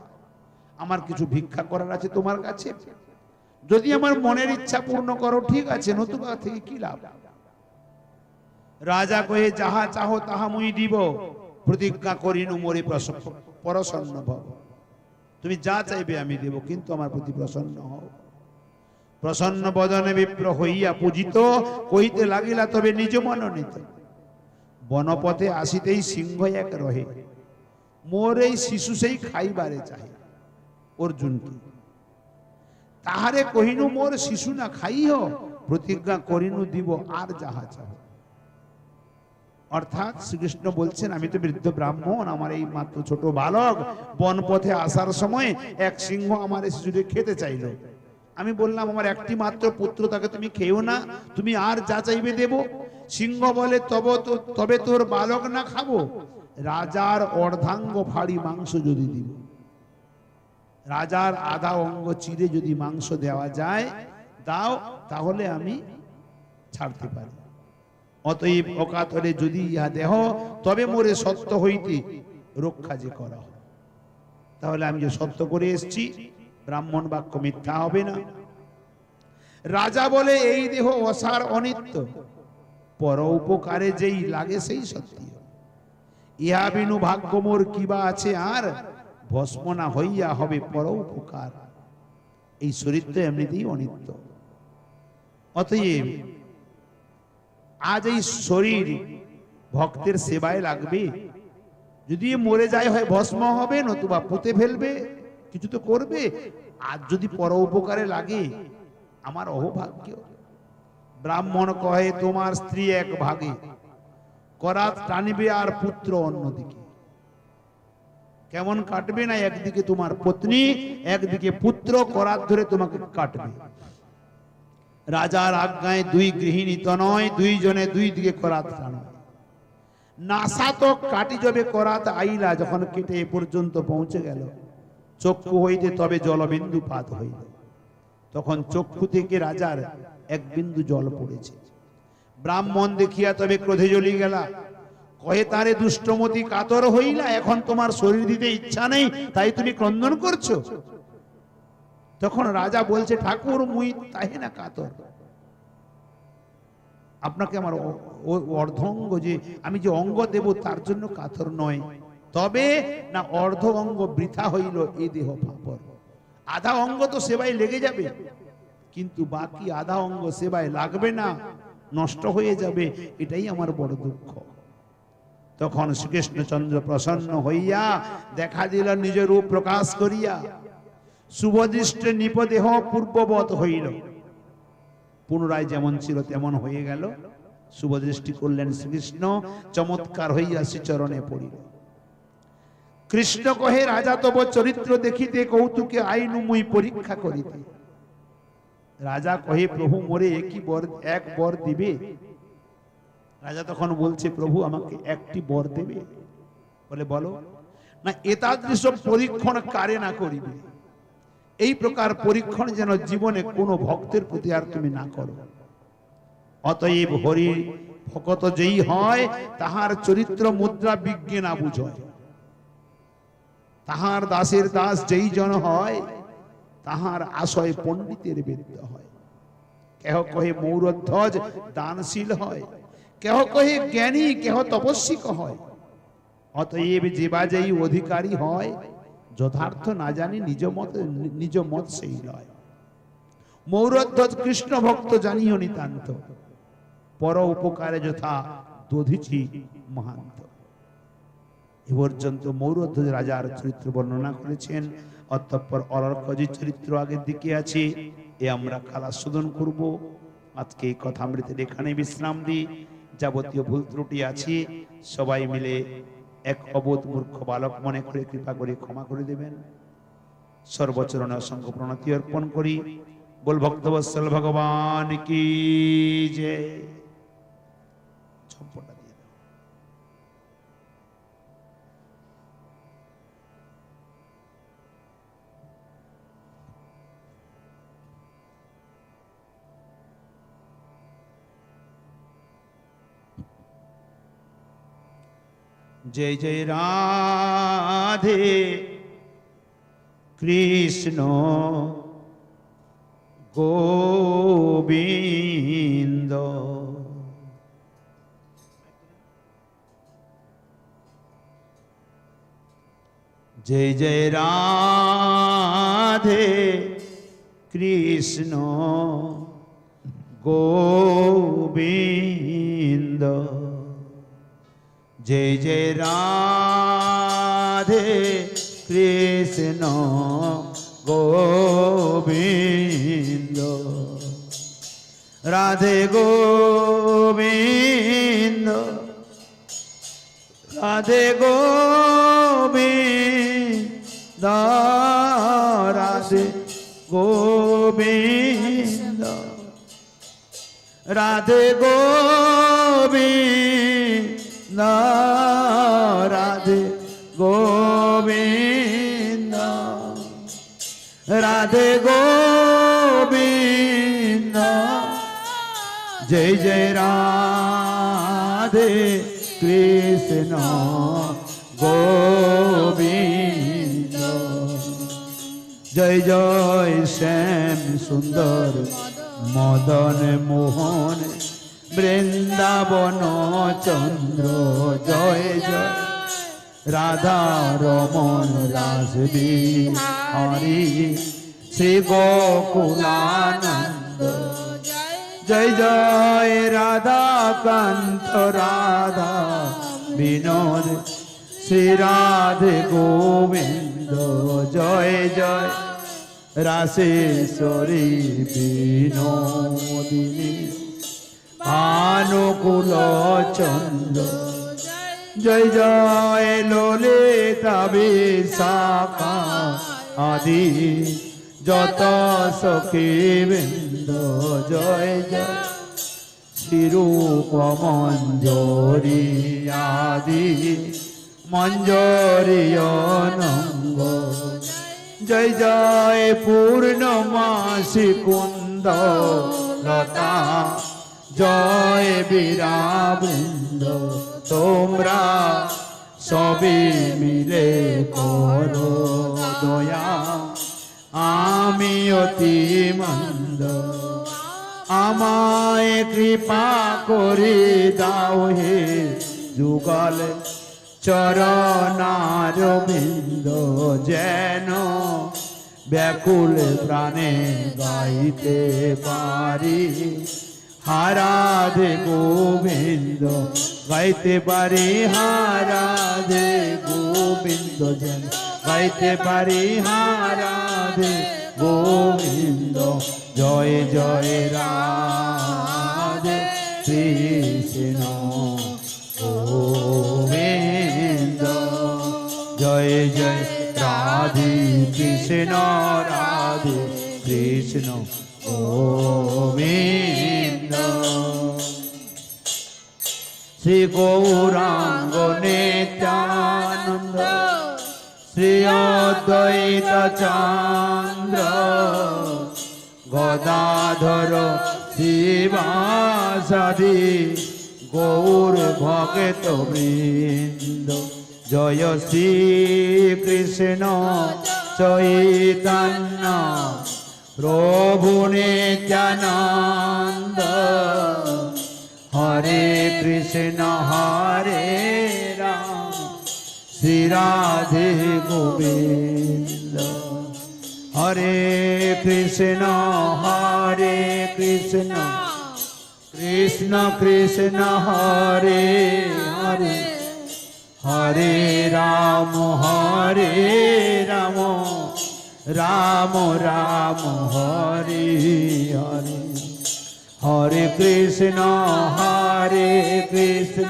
আমার কিছু ভিক্ষা করার আছে তোমার কাছে, যদি আমার মনের ইচ্ছা পূর্ণ করো ঠিক আছে, নতুবা থেকে কি লাভ। রাজা কহে যাহা চাহ তাহা মুই দিব, প্রতিজ্ঞা করিনু মোরে প্রসন্ন ভব। তুমি যা চাইবে আমি দেব, কিন্তু আমার প্রতি প্রসন্ন হও। প্রসন্ন বদনে বিপ্র হইয়া পূজিত, কইতে লাগিলা তবে নিজ মনোনীত। বনপথে আসিতেই সিংহ এক রহে, মোর এই শিশু সেই খাইবারে চাহে। অর্জুনকে তাহারে কহিনু মোর শিশু না খাইও, প্রতিজ্ঞা করিনু দিব আর যাহা চাহ। অর্থাৎ শ্রীকৃষ্ণ বলছেন আমি তো বৃদ্ধ ব্রাহ্মণ, আমার এই মাত্র ছোট বালক বনপথে আসার সময় এক সিংহ আমার এই শিশুকে খেতে চাইল। আমি বললাম আমার একটি মাত্র পুত্র, তাকে তুমি খেও না, তুমি আর যা চাইবে দেব। সিংহ বলে তবে তোর বালক না খাবো, রাজার অর্ধাঙ্গ ফাড়ি মাংস যদি দিব। রাজার আধা অঙ্গ চিরে যদি মাংস দেওয়া যায় দাও, তাহলে আমি ছাড়তে পারি। অতএব অকাতরে যদি ইহা দেহ, তবে মোরে সত্য হইতে রক্ষা যে করা। তাহলে আমি যে সত্য করে এসছি, ব্রাহ্মণ বাক্য মিথ্যা হবে না। রাজা বলে এই দেহ অসার অনিত্য, পর উপকারে যেই লাগে সেই সত্যি। ইহা বিনু ভাগ্য মোর কিবা আছে আর, ভস্ম না হইয়া হবে পর উপকার। এই শরীর তো এমনিতেই অনিত্য। অতএব আজ এই শরীর ভক্তের সেবায় লাগবে। যদি মরে যায় হয় ভস্ম হবে, নতুবা পুঁতে ফেলবে, কিছু তো করবে। আর যদি পর উপকারে লাগে, আমার অহোভাগ্য। ব্রাহ্মণ কহে তোমার স্ত্রী এক ভাগে, করাত টানিবে আর পুত্র অন্যদিকে। কেমন কাটবে না, একদিকে তোমার পত্নী, একদিকে পুত্র করাত ধরে তোমাকে কাটবে। রাজার আজ্ঞায় দুই গৃহিণী তো নয়, দুইজনে দুই দিকে করাত টানয়। নাসা তো কাটি যাবে করাত আইলা, যখন কেটে এ পর্যন্ত পৌঁছে গেল, চক্ষু হইতে তবে জলবিন্দু পাত হইল। তখন চক্ষু থেকে রাজার এক বিন্দু জল পড়েছে। ব্রাহ্মণ দেখিয়া তবে ক্রোধে জ্বলি গেলা, কহে তারে দুষ্টমতি কাতর হইলা, এখন তোমার শরীর দিতে ইচ্ছা নেই, তাই তুমি ক্রন্দন করছো। তখন রাজা বলছে ঠাকুর মুই তাহে না কাতর, আপনাকে আমার অর্ধঙ্গ যে আমি যে অঙ্গ দেব তার জন্য কাতর নয়, তবে না অর্ধ অঙ্গ বৃথা হইল এ দেহ পাপর। আধা অঙ্গ তো সেবায় লেগে যাবে, কিন্তু বাকি আধা অঙ্গ সেবায় লাগবে না, নষ্ট হয়ে যাবে, এটাই আমার বড় দুঃখ। তখন শ্রীকৃষ্ণচন্দ্র প্রসন্ন হইয়া দেখা দিল নিজ রূপ প্রকাশ করিয়া, শুভদৃষ্টে নিপদেহ পূর্ববৎ হইল। পুনরায় যেমন ছিল তেমন হয়ে গেল। শুভদৃষ্টি করলেন শ্রীকৃষ্ণ, চমৎকার হইয়া শ্রীচরণে পড়িল। কৃষ্ণ কহে রাজা তব চরিত্র দেখিতে, কৌতুকে আইনু মুই পরীক্ষা করিতে। রাজা কহে প্রভু মোরে একই বর, এক বর দিবে। রাজা তখন বলছে প্রভু আমাকে একটি বর দেবে। বলে বলো না, এতাদৃশ পরীক্ষণ কারে না করিবে। এই প্রকার পরীক্ষণ যেন জীবনে কোনো ভক্তের প্রতি আর তুমি না করো। অতএব হরি ভকত যেই হয়, তাহার চরিত্র মুদ্রা বিজ্ঞে না বুঝয়। তাহার দাসের দাস যেই জন হয়, তাহার আশয় পণ্ডিতের বেদ্য হয়। কেহ কহে মৌরধ্বজ দানশীল হয়, কেহ কহে জ্ঞানী, কেহ তপস্বিক হয়। অতএব যেবা যেই অধিকারী হয়, যথার্থ না জানি নিজ মত সেই নয়। মৌরধ্বজ কৃষ্ণ ভক্ত জানিও নিতান্ত, পর উপকারে যথা দধিছি মহান্ত। এ পর্যন্ত মৌরধ্বজ রাজার চরিত্র বর্ণনা করেছেন। অতঃপর অর্কজির চরিত্র আগের দিকে আছে, এ আমরা কাল আস্বাদন করব। আজকে এই কথামৃতের এখানে বিশ্রাম দিই। যাবতীয় ভুল ত্রুটি আছে সবাই মিলে এক অবোধ মূর্খ বালক মনে করে কৃপা করে ক্ষমা করে দেবেন। সর্বচরণে অসংখ্য প্রণতি অর্পণ করি। বল ভক্তবৎসল ভগবান কি জয়। ঝম্পটা দিয়ে দাও। जय जय राधे कृष्ण गोविंद। जय जय राधे कृष्ण गोविंद। जय जय राधे कृष्ण गोविंद। राधे गोविंद राधे गोविंद राधे गोविंद राधे गोविंद राधे गोविंद राधे गोविंद। जय जय राधे कृष्ण गोविंद। जय जय श्याम सुंदर मदन मोहन वृंदावन चंद्र। जय जय राधा रमन रासबिहारी श्री गोकुलानंद। जय जय राधा कांत राधा विनोद श्री राधे गोविंद। जय जय रासेश्वरी विनोदिनी अनुकूल चंद्र। जय जय ललिता विशाखा आदि जत सखी वृंद। जय जय श्रीरूप मंजरी आदि मंजरी अनंग। जय जय पूर्णमासी कुंद लता जय बीरा वृंद। তোমরা সবে মিলে করো দয়া আমি অতি মন্দ। আমায় কৃপা করে দাও হে যুগল চরণার বিন্দ। যেন ব্যাকুল প্রাণে গাইতে পারি হারাধে গোবিন্দ। গাইতে পারি হারাধে গোবিন্দ। যেন গাইতে পারি হারাধে গোবিন্দ। জয় জয় রাধে কৃষ্ণ গোবিন্দ। জয় জয় রাধে কৃষ্ণ রাধে কৃষ্ণ গোবিন্দ। শ্রী গৌরাঙ্গ নিত্যানন্দ শ্রী অদ্বৈত চন্দ্র গদাধর শিবাসাদি গৌর ভক্ত বৃন্দ। জয় শ্রী কৃষ্ণ চৈতন্য প্রভু নিত্যানন্দ। হরে কৃষ্ণ হরে রাম শ্রী রাধে গোবিন্দ। হরে কৃষ্ণ কৃষ্ণ কৃষ্ণ হরে হরে হরে রাম রাম রাম হরে হরে। হরে কৃষ্ণ हरे कृष्ण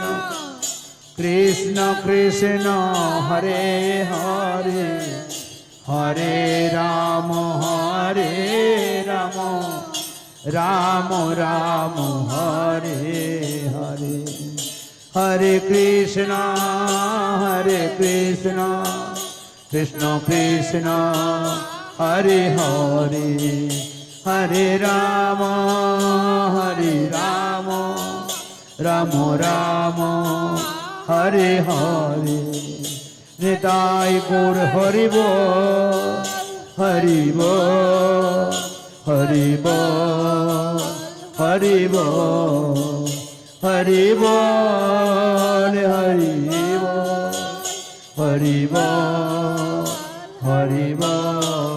कृष्ण कृष्ण हरे हरे हरे राम राम राम हरे हरे हरे कृष्ण कृष्ण कृष्ण हरे हरे हरे राम राम राम हरे हरे निताय गौर हरि बोल हरि बोल हरि बोल हरि बोल हरि बोल हरि बोल हरि बोल हरि बोल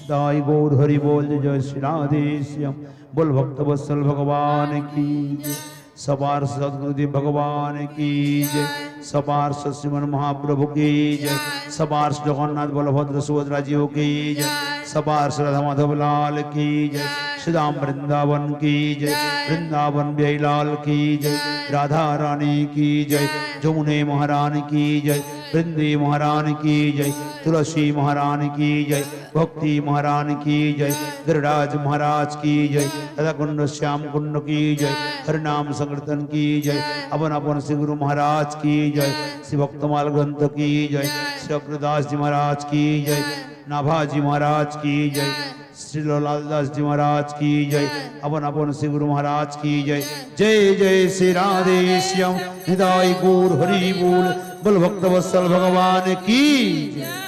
दाई गौर हरि बोल जय श्री राधे श्याम बोल भक्त वत्सल भगवान की जय सबार सदगुरुदेव भगवान की जय सबार श्रीमन महाप्रभु की जय सबार जगन्नाथ बलभद्र सुभद्रा जीव की जय सबार राधा माधव लाल की जय श्रीराम वृंदावन की जय वृंदावन लाल की जय राधा रानी की जय जमुने महारानी की जय वृंदे महारानी की जय तुलसी महारानी की जय भक्ति महारानी की जय गिरिराज महाराज की जय राधा कुंड श्याम कुंड की जय हरिनाम संकीर्तन की जय अपन अपन श्री गुरु महाराज की जय श्री भक्तमाल ग्रंथ की जय श्री अग्रदास जी महाराज की जय नाभाजी महाराज की जय श्री लालदास जी महाराज की जय अपन अपन श्री गुरु महाराज की जय जय जय श्री राधे श्याम निताय गौर हरि बोल बोल भक्त वत्सल भगवान की जय।